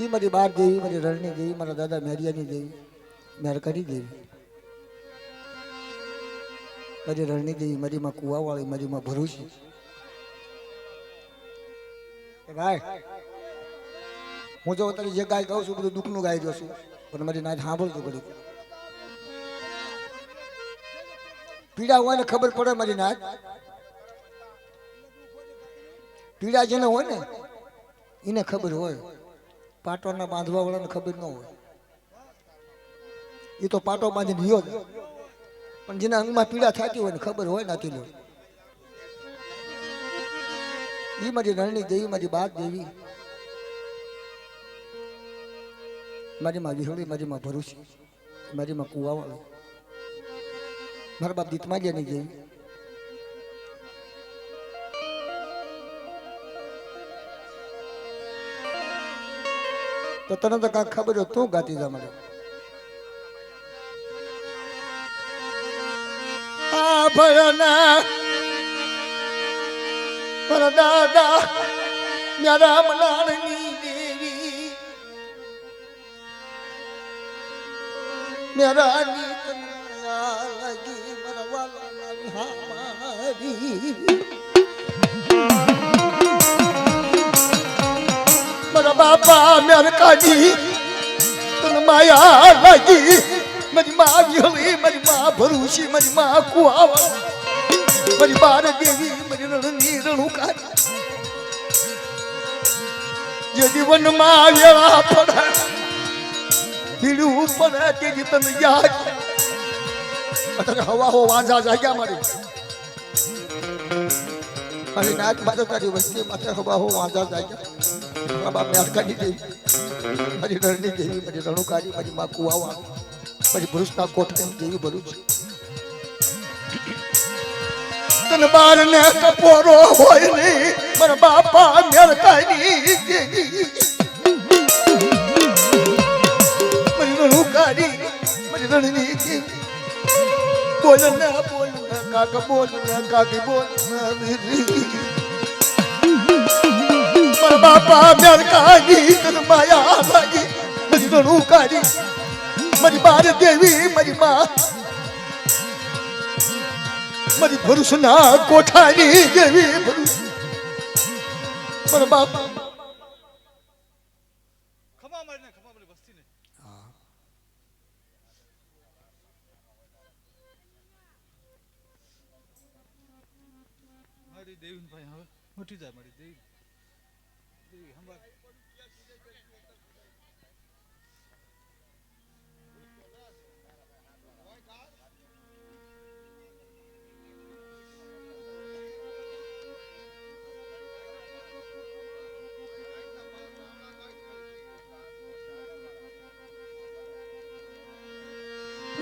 Speaker 1: ઈ મારી બાર દેવી મારી રણની દેવી મારા દાદા મેરિયાની દેવી મેરકરી દેવી મારી રણની દેવી, મારી માં કુવાવાળી, મારી માં ભરૂચી. ગાય હું જો તારી જે ગાય ગાઉં છું બધું દુઃખનું ગાઈ રહ્યો છું, પણ મારી નાચ સાંભળજો ઘડી. પીડા હોય ને ખબર પડે મારી નાચ. પીડા જેને હોય ને એને ખબર હોય, પાટોના બાંધવા વાળાને ખબર ન હોય. એ તો પાટો બાંધીને ગયો જ, પણ જેના અંગમાં પીડા થતી હોય ને ખબર હોય નથી લો. એ મારી રણની દેવી, મારી બાદ દેવી, મારી માં વિહળી, મારી માં ભરૂચી, મારી માં કુવાવાળી, મારા બાપ દીતમાલિયાની દેવી. તો તને તો કાંઈક ખબર હોય તું ગાતી જા મને. આ ભયના મારા દાદા મારા મનાળની દેવી, મારા નીતના લાગી મારા વાલાના હામારી, મારા બાપા મારા કાજી તને માયા લાગી. મારી માં વિહળી, મારી માં ભરૂચી, મારી માં કુવાવા, મારી બાર દેવી, મારી રણની રણુકારી. જે જીવનમાં વેળા પડે પીડું પડે તેથી તને યાદ. અત્યારે હવા હો વાંઝા જાગ્યા મારી મારી નાચ મારે તારી વસ્તી માથે હવા હો વાંઝા જાગ્યા. બાબા મેરકાની દેવી, મારી રણની દેવી, મારી રણુકારી, મારી માં કુવાવા, મારી ભરૂચના કોટની દેવી ભરૂચ. તને બાર ને કપોરો હોય નહીં મારા બાપા મેરકાની દેવી, મારી રણુકારી, મારી રણની દેવી. બોલ ના કાકા, બોલ ના કાકી, બોલ ના મારા બાપા મેરકાની તને માયા લાગી. મારી રણુકારી, મારી બાર દેવી, મારી માં, મારી ભરૂચના કોઠાની દેવી ભરૂચ. મારા બાપા
Speaker 4: ખમા મારી વસ્તી ને મારી દેવી ભાઈ હવે મોટી જાય. મારી દેવી દેવી હંભાર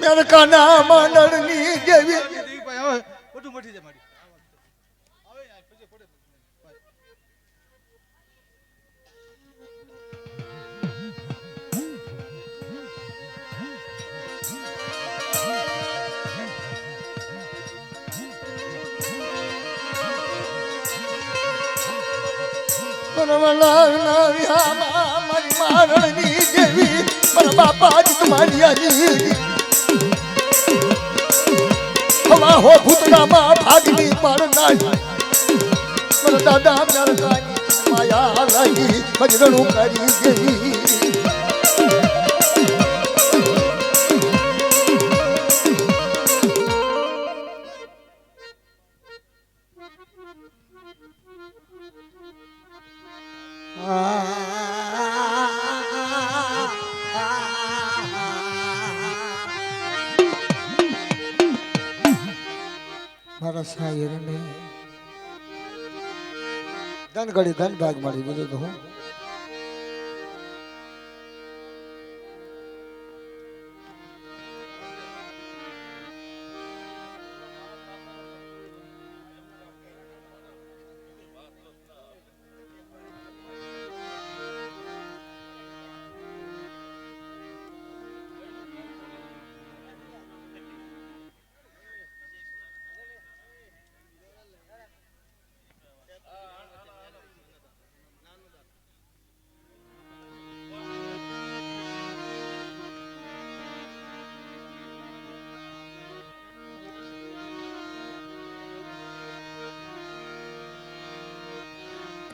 Speaker 1: મેરકાના માંડળની દેવી,
Speaker 4: દેવી ભાઈ હવે બધું મોટી જાય. મારી હવે યાર પછી પડે ભાઈ.
Speaker 1: મારી મારણની દેવી, મારા બાપા જ તમારી હવા હો ભૂતનામાં ભાગની મારનાર. મારા દાદા મેરકાની માયા લાગી, મારી રણુકારી દેવી. મારા શાયર ને ધન ઘડી ધન ભાગ મળી બીજું તો હું.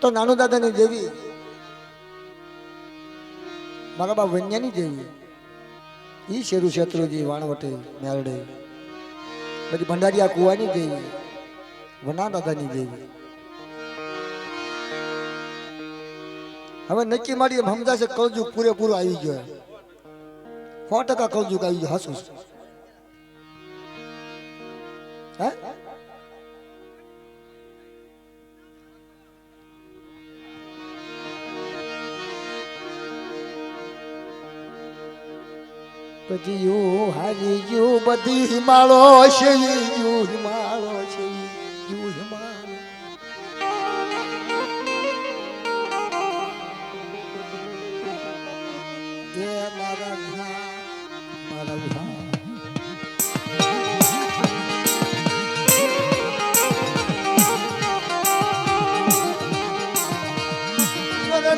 Speaker 1: તો નાનુ દાદાની દેવી, મારા બા વન્યાની દેવી, ઈ શેરુ શેત્રુજી વાણવટે મેરડે, પછી ભંડારીયા કુવાની દેવી, વના દાદાની દેવી. હવે નક્કી મારી એમ સમજાશે કળજુગ પૂરેપૂરો આવી ગયો, 100% કળજુગ આવી ગયો. હાસું હે પછી યુ હારી યુ બધી હિમાળો છે, યુ હિમાળો છે, યુ હિમાળો.
Speaker 2: એ મારા વિહા,
Speaker 1: મારા વિહા.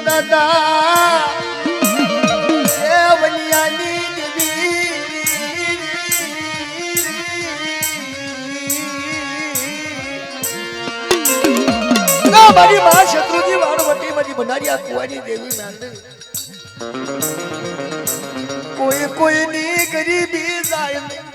Speaker 1: દાદા એ વનિયાની દેવી, મારી માં શત્રુજી વાણવટી, મારી ભંડારીયા કુવાની દેવી મેલડી. કોઈ કોઈની ગરીબી જાય નહીં.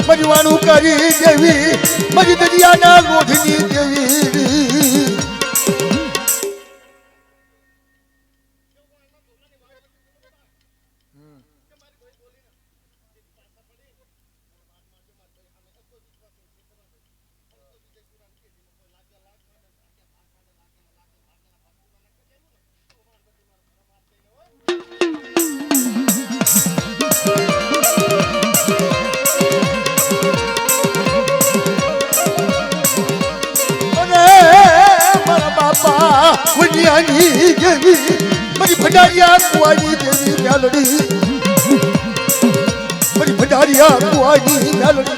Speaker 1: મજવાનું કરી દેવી, મજ દરિયાના ગોઠની દેવી. વનિયાની દેવી, મારી ભંડારીયા કુવાની દેવી મેલડી, મારી ભંડારીયા કુવાની મેલડી,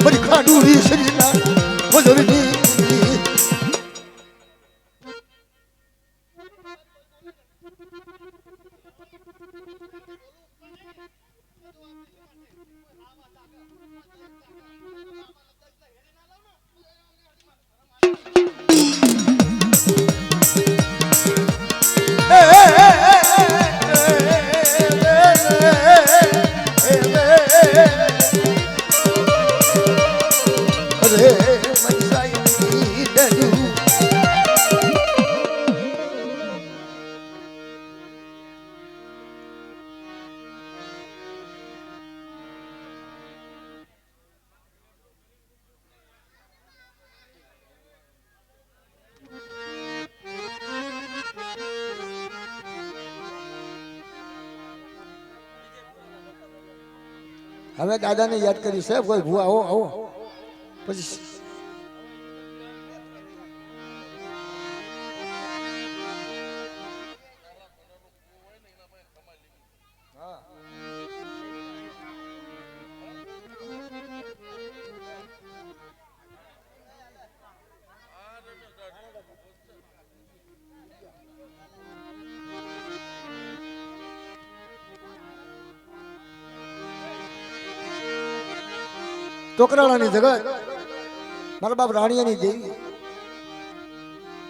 Speaker 1: મારી ખાડુરી શરીરના વજરની. હવે દાદાને યાદ કરી સાહેબ, કોઈ ભૂવા આવો આવો પછી ટોકરાણાની જગત, મારા બાપ રાણીયાની દેવી,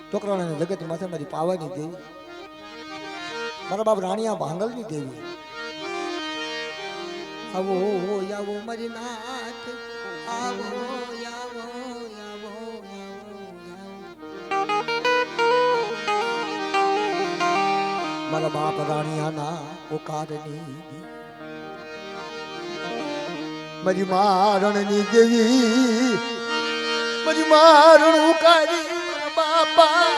Speaker 1: ટોકરાણાની જગત માથે મારી પાવાની દેવી, મારા બાપ રાણીયા ભાંગલની દેવી.
Speaker 2: આવો આવો મારી નાથ, આવો આવો આવો
Speaker 1: મારા બાપ રાણીયાના ઓકારની મારી મારણની દેવી મારી મારણ ઉકારી મારા બાપા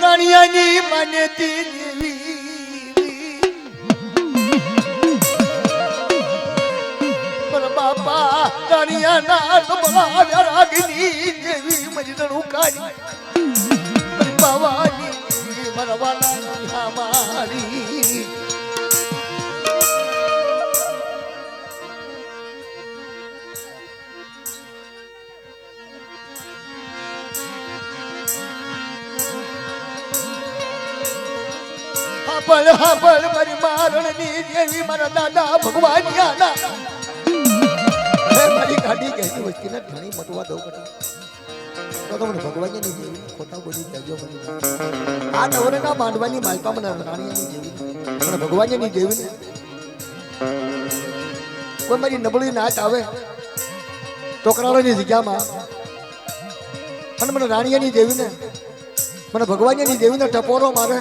Speaker 1: રાણિયાની માનેતી દેવી મારા બાપા રાણિયાના નબળા રાગની દેવી મારી રણ ઉકારી મારી બાવાની મારા વાલા મારી હાપલ હાપલ મારી મારણની દેવી મારા દાદા ભગવાનિયાના હે મારી ગાડી કહેતી વસ્તી ને ઘણી મટવા દઉં કટા તો તમને ભગવાનની દેવી ખોટા બોલી જાજો મને આ નવરેના માંડવાની માલપા મને રાણીયાની દેવી મને ભગવાનની દેવી ને કોઈ મારી નબળી નાચ આવે ટોકરાળાની જગ્યામાં અને મને રાણીયાની દેવી ને મને ભગવાનની દેવી ને ટપોરો મારે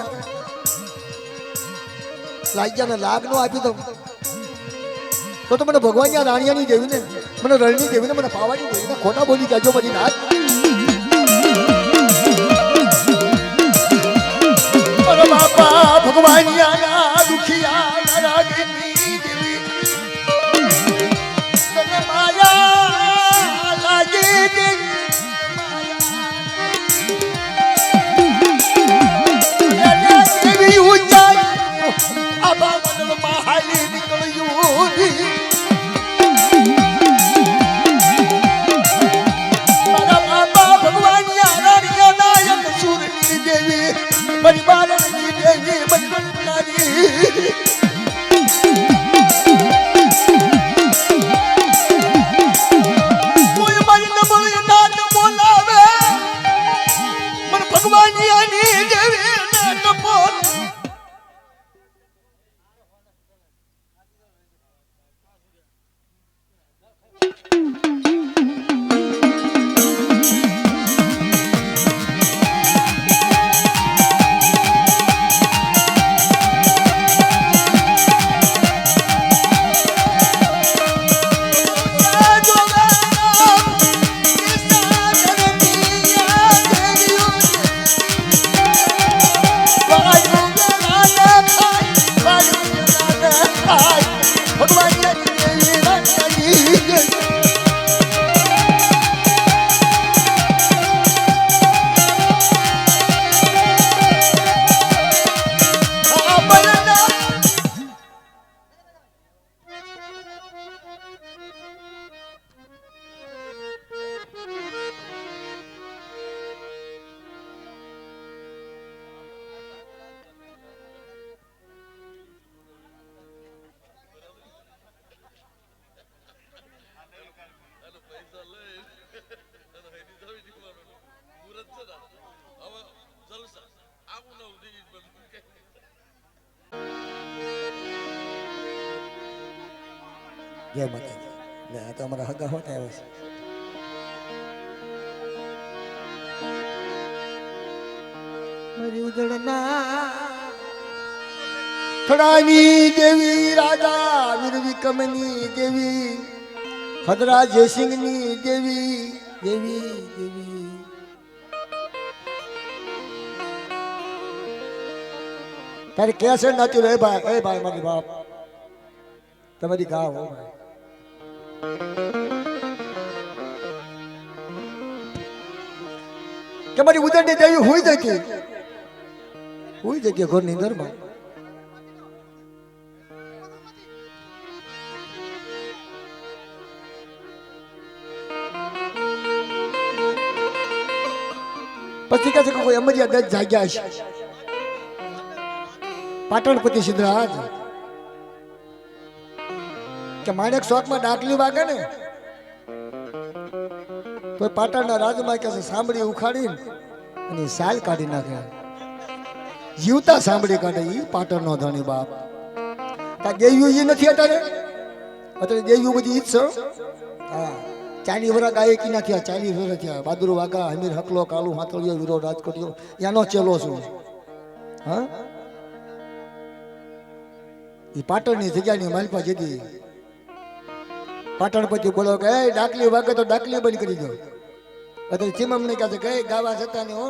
Speaker 1: લાગ્યા ને લાગ નો આપી દઉં તો મને ભગવાન રાણિયાની દેવી ને મને રણની દેવી ને મને પાવાની દેવી ને ખોટા બોલી જાજો બધી નાચ બાપા ભગવાનિયાના દુખિયા રાગની દેવી તને માયા લાગે દેવી દેવી ઊંચાઈ આબા મનલ મહાલી નીકળ્યું મારા બાપા ભગવાનિયા રાણિયા નાયક સુરની દેવી પરિવારની દેવી બનનારી કોઈ મારી નબળી નાચ બોલાવે મને ભગવાનિયાની દેવી નાચ બોલ જય માતાજી લે આ તો અમારા હગા હોટ આવ્યા છે
Speaker 2: મારી ઉજળના
Speaker 1: થડાની દેવી રાજા વીર વિક્રમની દેવી હદરા જયસિંહની દેવી
Speaker 2: દેવી દેવી
Speaker 1: તારે કેસર નાતી રે ભાઈ એ ભાઈ મારી બાપ તમારી ગાવ હો ભાઈ કે મારી ઉદરની દેવી હુઈ જતી ઘરની અંદરમાં પછી કહે છે કે કોઈ અમરિયા દસ જાગ્યા છે પાટણપતિ સિદ્ધરાજ કે માણેક શોખમાં ડાકલી વાગે ને તો પાટણના રાજમાં કે સાંભળી ઉખાડી અને સાલ કાઢી નાખે જીવતા સાંભળી કાઢે ઈ પાટણનો ધણી બાપ તા દેવ્યું ઈ નથી અત્યારે દેવ્યું બધી ઈ જ છે હા 40 વર્ષ ગાયકી ના થયા 40 વર્ષ થયા બહાદુર વાઘા હમીર હકલો કાલુ હાથળિયો વીરો રાજકોટિયો એનો ચેલો છું હા ઈ પાટણની જગ્યાની માલપા જતી પાટણ પછી બોલો કે એ ડાકલી વાગે તો ડાકલી બંધ કરી દો. અત્યારે ચીમમણી કહે છે કે ગાવા જતા ને હો,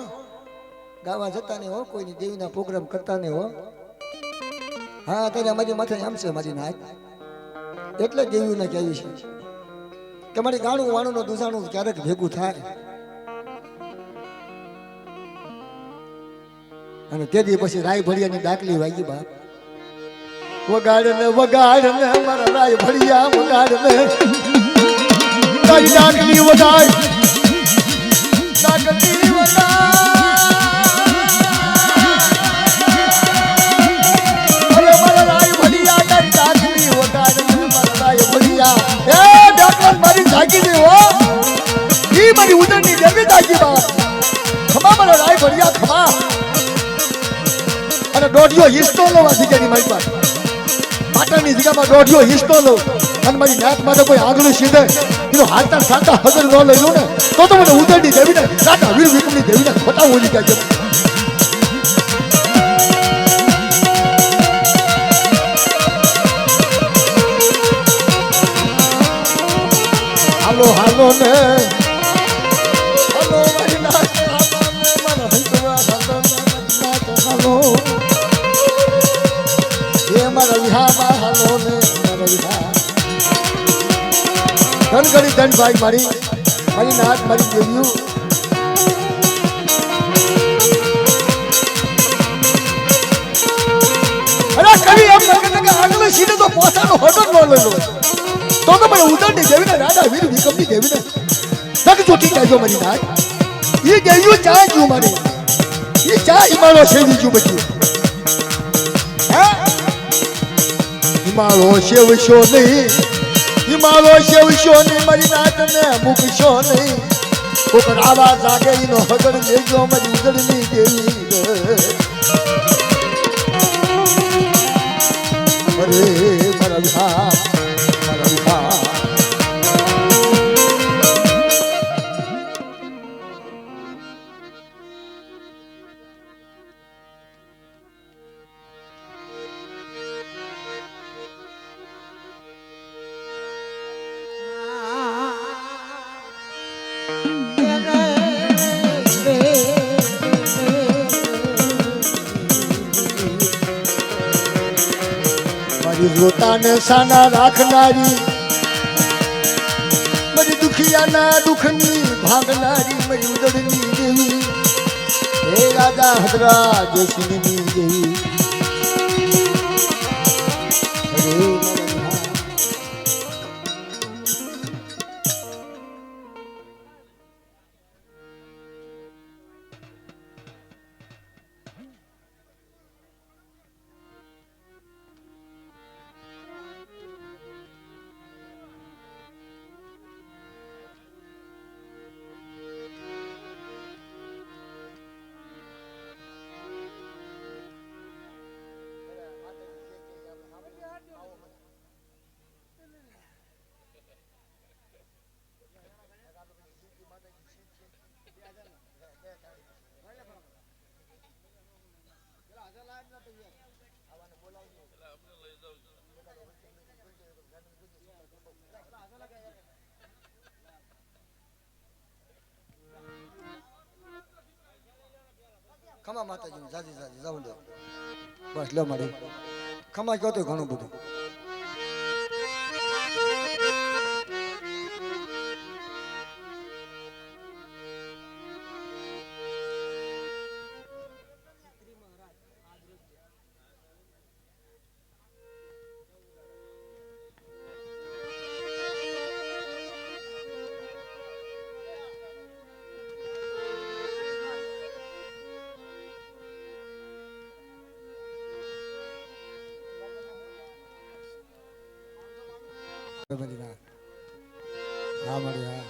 Speaker 1: ગાવા જતા ને હો, કોઈની દેવીના પ્રોગ્રામ કરતા ને હો. હા અત્યારે અમારી માથે એમ છે મારી નાથ, એટલે દેવીને કહેવી છે કે મારી ગાણું વાણું દુસાણું ક્યારેક ભેગું થાય. અને તેથી પછી રાય ભળિયાની ડાકલી વાગી બાપ. વગાડ ને મારા રાય ભળિયા વગાડ ને તારી ડાકલી વગાડ, ડાકલી વગાડ. અરે મારા રાય ભળિયા તારી ડાકલી વગાડ ને મારા રાય ભળિયા. એ ડાકલ મારી જાગી દે હો, ઈ મારી ઉદરની દેવી જાગી બાપ. ખમા મારા રાય ભળિયા ખમા. અને દોઢિયો હિસ્સો લેવા દીકરી મારી પાસે પાટણની જગ્યામાં દોઢિયો હિસ્સો લો અને મારી નાત માટે કોઈ આગળ સીધે એનો હાથતા સાતા હગર ન લઈ લો ને તો મને ઉદરની દેવીને સાતા વીર વિક્રમની દેવીને ખોટા ઓલી ગયા છે. હાલો હાલો ને હાલો મારી નાત મારા હંસવા હાલો એ મારા વિહામાં હાલો ને મારા વિહા. ધન કરી ધન ભાઈ મારી મારી નાથ મારી દેવ્યું. અરે કવિ એમ લાગે કે આગળ સીધે તો પોતાનો હોટલ ન લઈ લો તો મને ઉદરની દેવીને રાજા વીર વિક્રમની દેવીને તક ચોટી જાજો મારી નાથ. એ દેવ્યું ચા જ્યું મારી એ ચા હિમાલો સેવી જ્યું બચ્યું. હિમાલો સેવશો નહીં, હિમાલો સેવશો નહીં મારી નાતને મૂકશો નહીં. કોક રાવા જાગે નો હગર લેજો મારી ઉદરની દેવી. અરે મારા વિહા મારા વિહા. રોતાને સાના રાખનારી મારી દુખિયાના દુઃખની ભાગનારી મારી ઉદરની દેવી. હે રાજા હદરા જયસિંહની દેવી. અરે ખમા માતાજી જાજી જાજી જાઉં દો બસ લો મારી ખમા કહો તો ઘણું બધું. હા મારી હા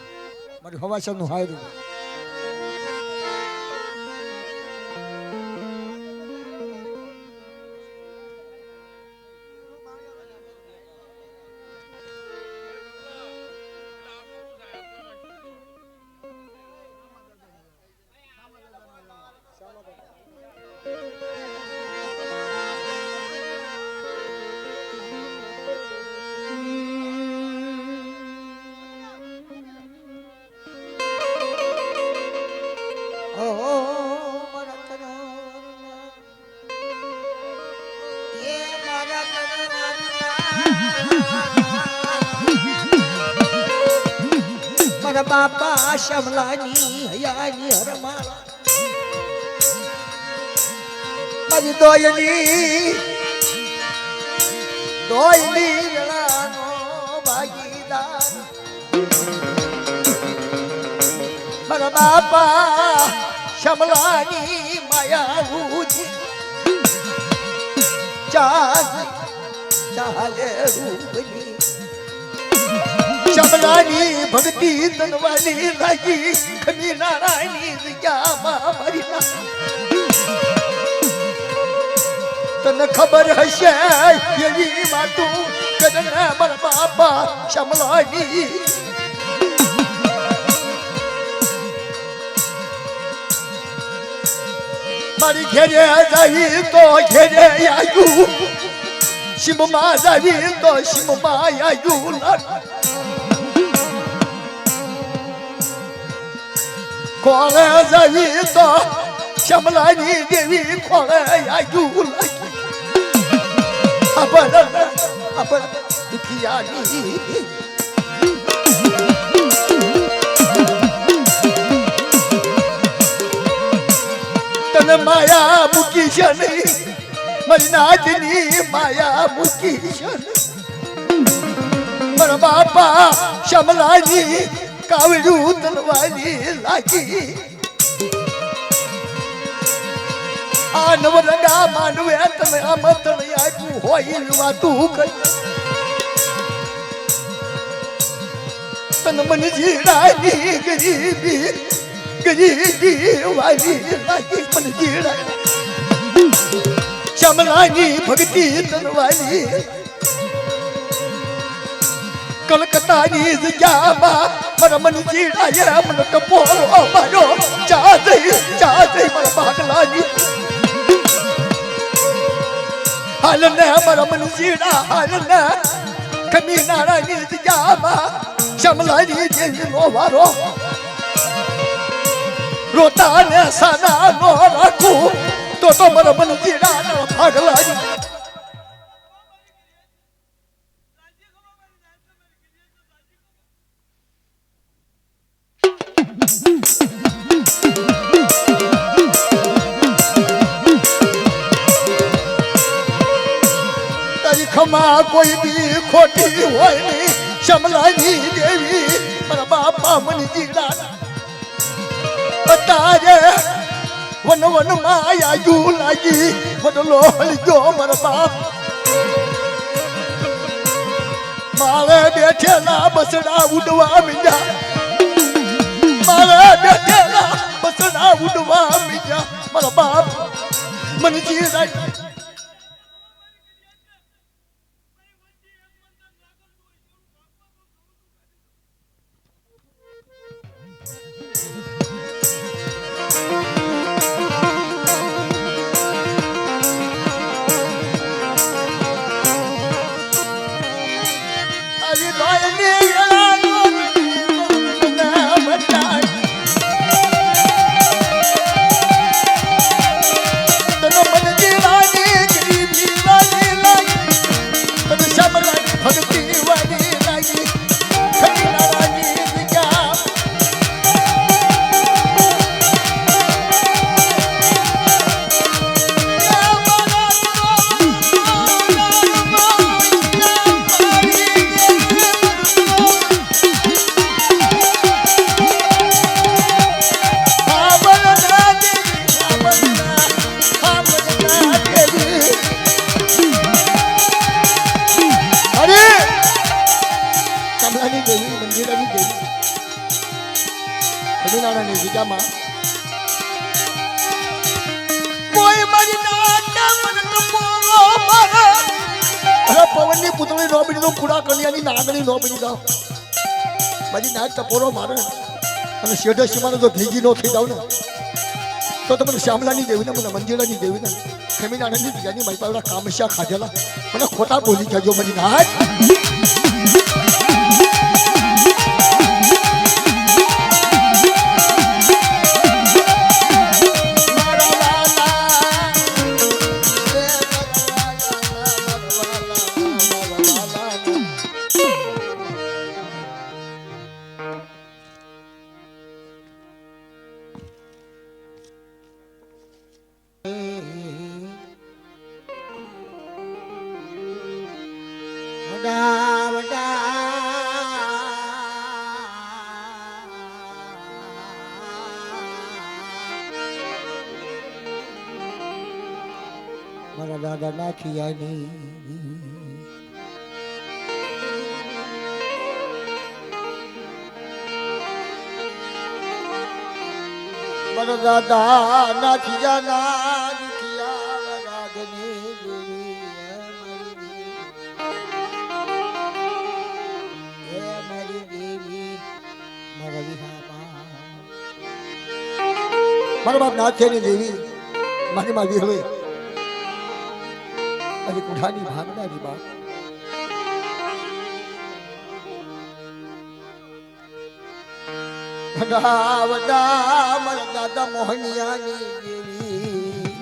Speaker 1: મારી હવાસર નું હાય.
Speaker 2: મારા બાપા શમલાની હયાની હરમાળા
Speaker 1: મારી દોયલી દોયલી વેળાનો ભાગીદાર મારા બાપા શમલાની માયાવું ચાલે રૂપની શમલાની ભક્તિ તનવાલી લાગી ખમી નારાયણી જગ્યામાં મારી તને ખબર હશે એવી વાતું કદને મારા બાપા શમલાની મારી ઘેરે જાય તો ઘેરે આવ્યું શિમમાં જાય તો શિમમાં આવ્યું ખોળે જાય તો શમલાની દેવી ખોળે આવ્યું અબર દુખિયાની તને માયા મૂકી છે નહીં મારી નાચની માયા મૂકી છે મારા બાપા શમલાની કાવડું તલવાની લાગી આ નવરંગા માનવે તને આમંત્રણ આપ્યું હોય વાતું કરી તને મને જીડાની ગરીબી વાલી લાગી મને જીડા શમલાની ભક્તિ તનવાલી કલકત્તાની જગ્યામાં મારા મન જીડાય મને કપોરો માર્યો ચા જઈ મારા ભાગલાની હાલ ને મારા મન જીડા હાલ ને ખમી નારાયણી જગ્યામાં શમલાની દેવીનો વારો રોતા ને સાના નો રાખું તો મારા મન જીડા ભાગલાની તારીખમાં કોઈ બી ખોટી હોય નહીં શમલાની દેવી મારા બાપા મન જીડા તારે વન વન માયા લાગી બદલો હલજો મારા બાપ મારે બેઠેલા બસડા ઉડવા મીજા મારે બેઠેલા બસડા ઉડવા મીજા મારા બાપ મને જીરા સ્વામિનારાયણની જગ્યામાં કોઈ મારી નાના મને ટપોરો મારે અરે પવનની પુતળી નો બની દો કુડા કન્યાની નાગણી નો બની દો મારી નાક ટપોરો મારે અને શેઢે સીમાને જો ભીગી નો થઈ જાવ ને તો તમને શ્યામલાની દેવીને મને મંજીરાની દેવીને સ્વામિનારાયણની જગ્યાની મારી પાસે કામસ્યા ખાધેલા મને ખોટા બોલી જજો મારી નાક
Speaker 2: વડા વડા
Speaker 1: મારા દાદા નાખિયાની મારા દાદા નાખિયાના દુખિયા રાગની દેવી મારી દેવી મારા વિહામાં મારા બાપ નાથિયાની દેવી મારી માં વિહળે અને કુઠાની ભાગનારી બાપ વડા વડા મારા દાદા મોહનિયાની દેવી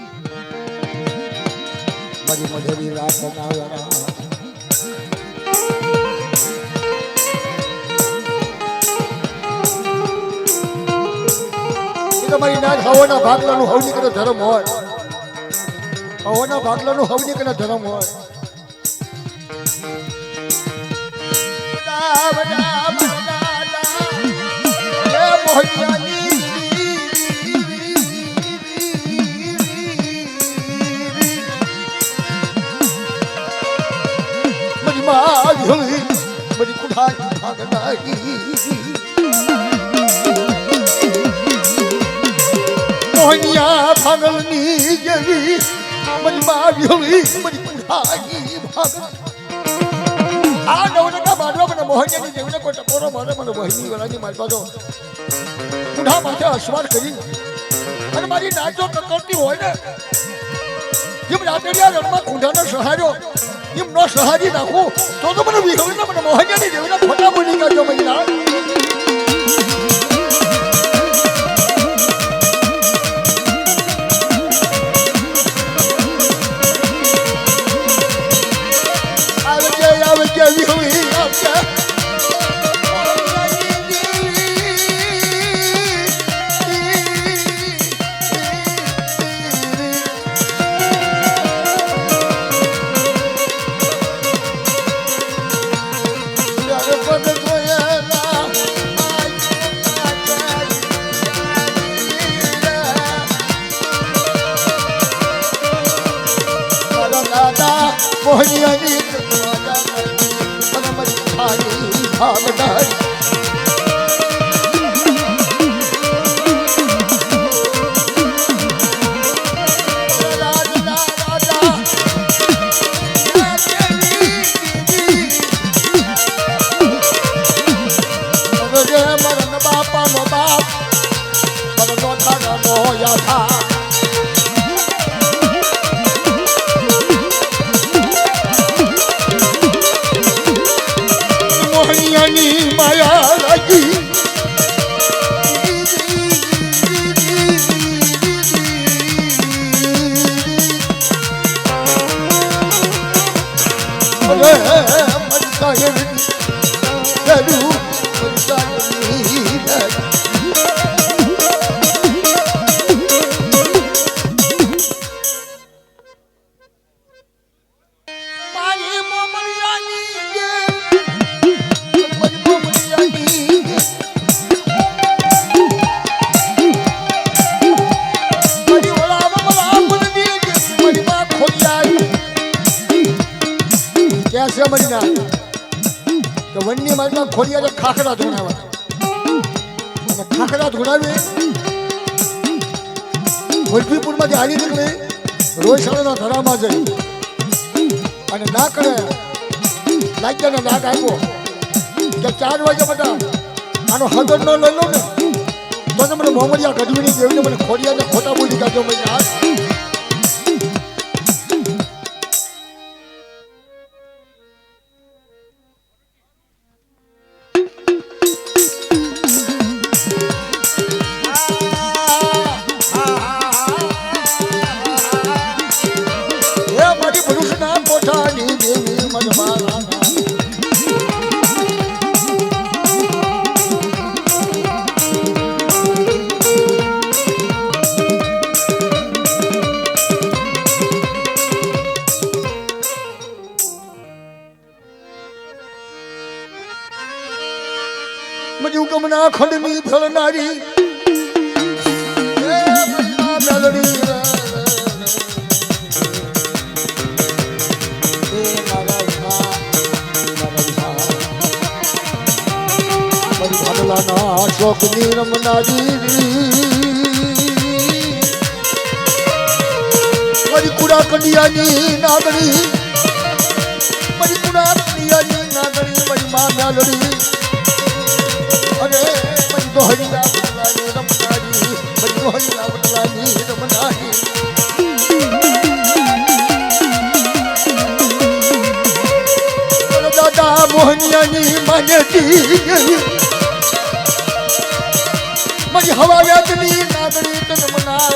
Speaker 1: મારી મધરી રાત બનાવરા એ તો મારી નાથ હવાના ભાગલાનું હવની કરે ધર્મ હોય હવાના ભાગલાનું હવની કરે ધર્મ હોય વડા વડા મારા દાદા એ મોહનિયાની મારી માં જોઈ મારી કુઠાની ભાગનારી મોહનિયા ભાગલની જેવી મારી માં જોઈ મારી કુઠાની ભાગલ આ નવરકા બાંધવા મને મોહનિયાની જેવીને કોઈ ટપોરો મારે મને વહીની વેળાની મારી પાછો કુઠા માથે અસવાર કરી અને મારી નાચો કકડતી હોય ને જેમ રાતડિયા રણમાં કુંઢાનો સહાર્યો એમ ન સહારી નાખું તો મને વિહળીને મને મોહનિયાની જેવીને ખોટા બોલી કાઢ્યો મારી નાચ વિહળી આવશે મોહનિયાની ભાગનારી મરણ બાપાનો બાપ મરનો થાનો મોયા થા મોહનિયાની માયા લાગી વનની માતા ખોડિયા ખાખરા ધોણાવા અને ખાખરા ધોણાવી વલભીપુરમાંથી હાલી નીકળી રોયશાળાના ધરામાં જઈ અને ના કરે લાગ્યાને નાક આપ્યો કે 4 વાગ્યા બધા આનો હદર ન લઈ લો ને તો મને મોહમ્મદિયા ગઢવીની દેવીને મને ખોડિયાને ખોટા બોલી કાઢ્યો મને હાથ જમના ખંડની ફળનારી એ મનમાં મેલડી એ મારા મારી ભાડલાના શોકની રમનારી મારી કુડા કંડિયાની નાગણી મારી કુડા કંડિયાની નાગણી મારી માં મેલડી અરે મારી દોહરીના બદલાની રમનારી મારી દોહરીના બદલાની રમનારી દાદા મોહનિયાની માન્યતી મારી હવા વ્યાજની નાગણી તન મનાવ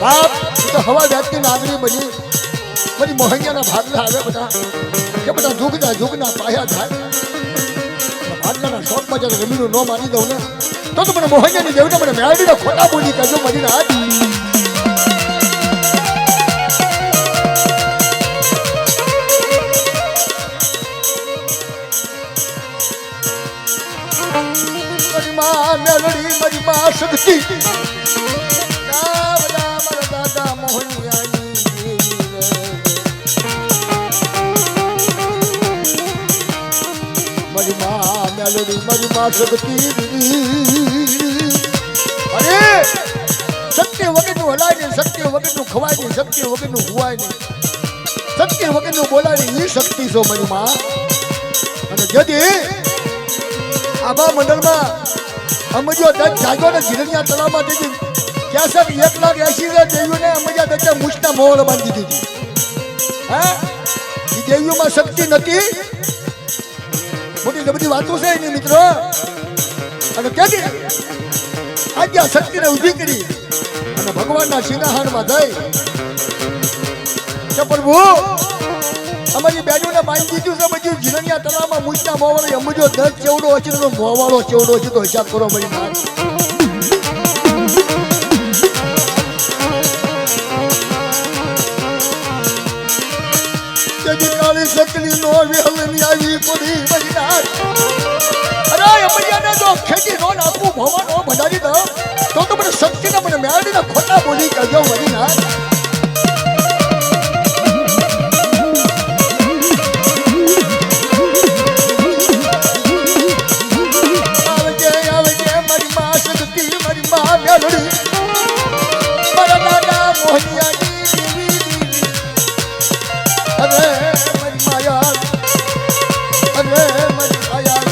Speaker 1: બાપ તો હવા વ્યાજની નાગણી મારી મોહનિયાના ભાગલા આવે બધા કે બધા જુગના પાયા થાય ભાગલાના શોખમાં જ્યારે રમીનું ન માની દઉં ને તો મને મોહનિયાની દેવને મને મેળવીને ખોટા બોલી કહેજો મારી હાથ મેલડી મારી માં શક્તિ મારા દાદા મોહનિયાની મારી માં મેલડી મારી માં શક્તિ અરે શક્તિ વગરનું હલાય નહીં શક્તિ વગરનું ખવાય નહીં શક્તિ વગરનું હુવાય નહીં શક્તિ વગરનું બોલાય નહીં એ શક્તિ છો મારી માં અને જેથી આભા મંડળમાં અમજો દત્ત જાગ્યો ને જીરણિયા તળાવમાં દીધી ક્યાં સર 1,80,000 દેવીઓને અમજા દત્તે મુછના મોહર બાંધી દીધી હા એ દેવીઓમાં શક્તિ નથી મોટી બધી વાતો છે એની મિત્રો અને તેથી આજે આ શક્તિને ઊભી કરી અને ભગવાનના સિંહાસનમાં જઈ કે પ્રભુ અમારી બહેનોને બાંધી દીધું છે બધું જીરણિયા તળાવમાં મુછના મોવાળો અમજો દત્ત ચેવડો હશે તો મોવાળો ચેવડો હશે તો હિસાબ કરો મારી નાથ કાળી શકલી નો વેલની આવી પડી મારી નાથ અરે અમરિયાને જો ખેતી નો નાખું ભવાનો ભડાવી દો તો મને શક્તિને મને મેળવીને ખોટા બોલી કહેજો મારી નાથ મારા દાદા મોહનિયાની અરે મારી માયા અરે મારી માયા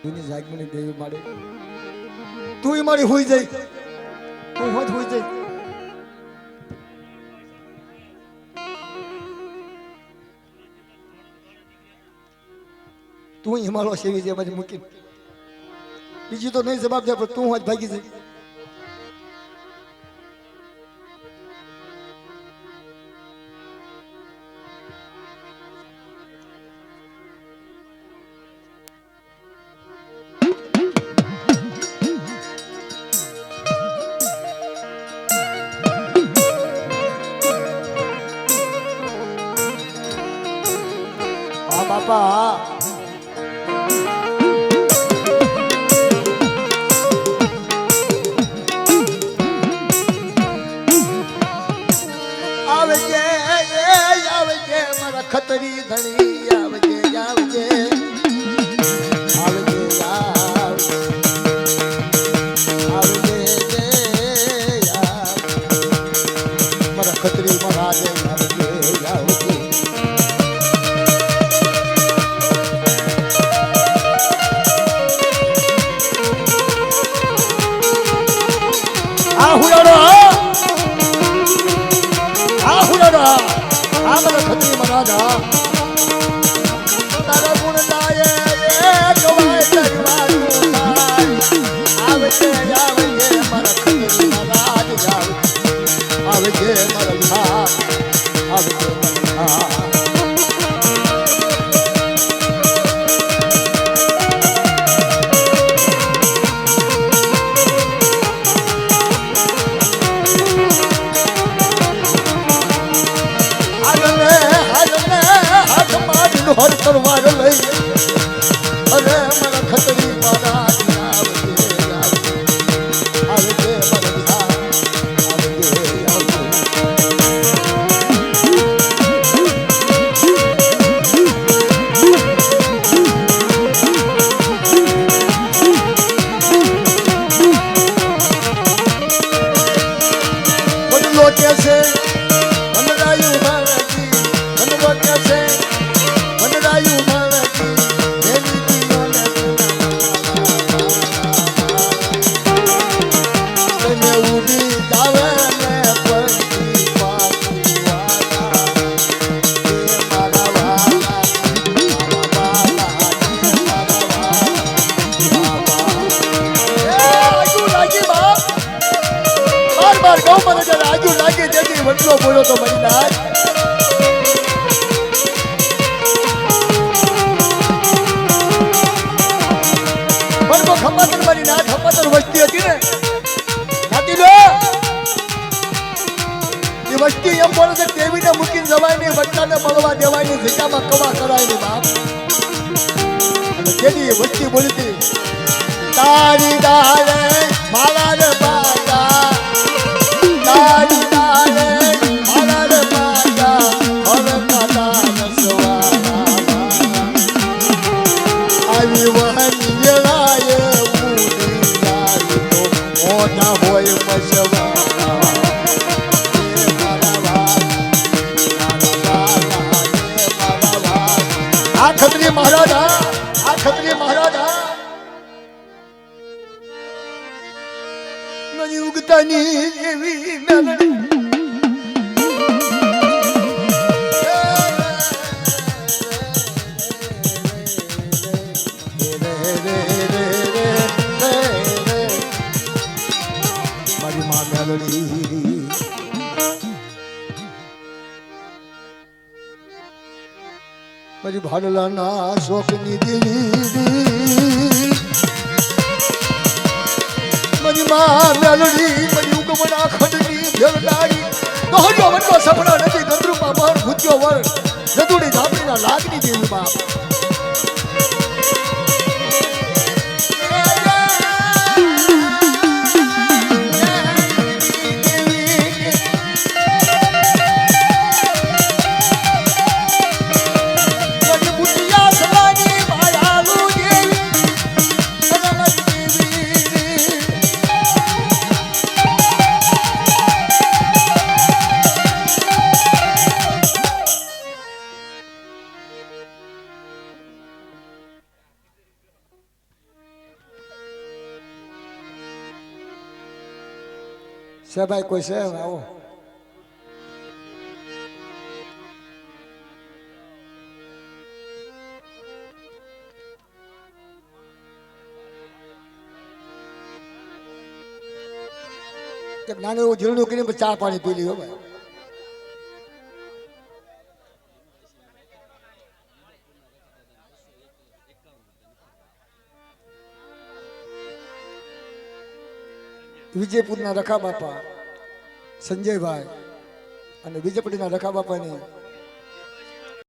Speaker 1: તુની જાગમણી દેવી માડે તું મારી હોઈ જઈ તું હોત હોઈ જઈ તું હિમાલય સેવી છે મારી મૂકી બીજી તો નહીં જવાબ દે પણ તું હોત ભાગી જઈ બાપા આવજે મારા ખતરી ધણી આવજે આવજે આવજે આવજે મારા ખતરી મહાદેવ આવજે આવજે હુડાડો તલવાર લઈ અરે મને ખતરી મારા આવજે મારા બિહાર આવજે બદલો કે છે વનરાયું મારાજી બદલો કે છે વનરાયું મારાજી એની જીવને તમે ઉડી જાવે ને પંછી પાછી વાલા એ મારા વાલા આજુ લાગી બાપ બાર ગૌ મને જરા આજુ લાગે તેથી વડલો બોલ્યો તો મરી નાથ પણ તો ખપાતર મારી નાથ ખપાતર વસ્તી હતી ને નાતી લો એ વસ્તી એમ બોલે છે દેવીને મૂકીને જવાય નહીં વડલાને મળવા દેવાય નહીં જગ્યામાં કવા કરાય નહીં બાપ અને તેથી એ વસ્તી બોલી હતી તારી દારે મારા રે બાજા તારી દારે મારા રે બાજા હવે કાતા રસવાના આવી વહની વેળાએ ઉડી જાય તો મોઢા હોય પછવાના એ મારા વાલા આ ખત્રી મહારાજા આ ખત્રી મહારાજા મારી ઉગતાની એવી મેલડી મારી માં મેલડી મારી ભાડલાના શોકની દેવી મારી માં મેલડી મારી ઉગમના ખંડની ભેળડાડી દોહજો વડલો સપના નથી ગંદરૂપમાં બહાર ભૂત્યો વળ જદુડી ધાપડીના લાગની દેવી બાપ છે ભાઈ કોઈ છે આવો એક નાનું એવું જીરણું કરીને ચા પાણી પી લ્યો ભાઈ વિજયપુરના રખા બાપા સંજયભાઈ અને વિજયપુરના રખા બાપાની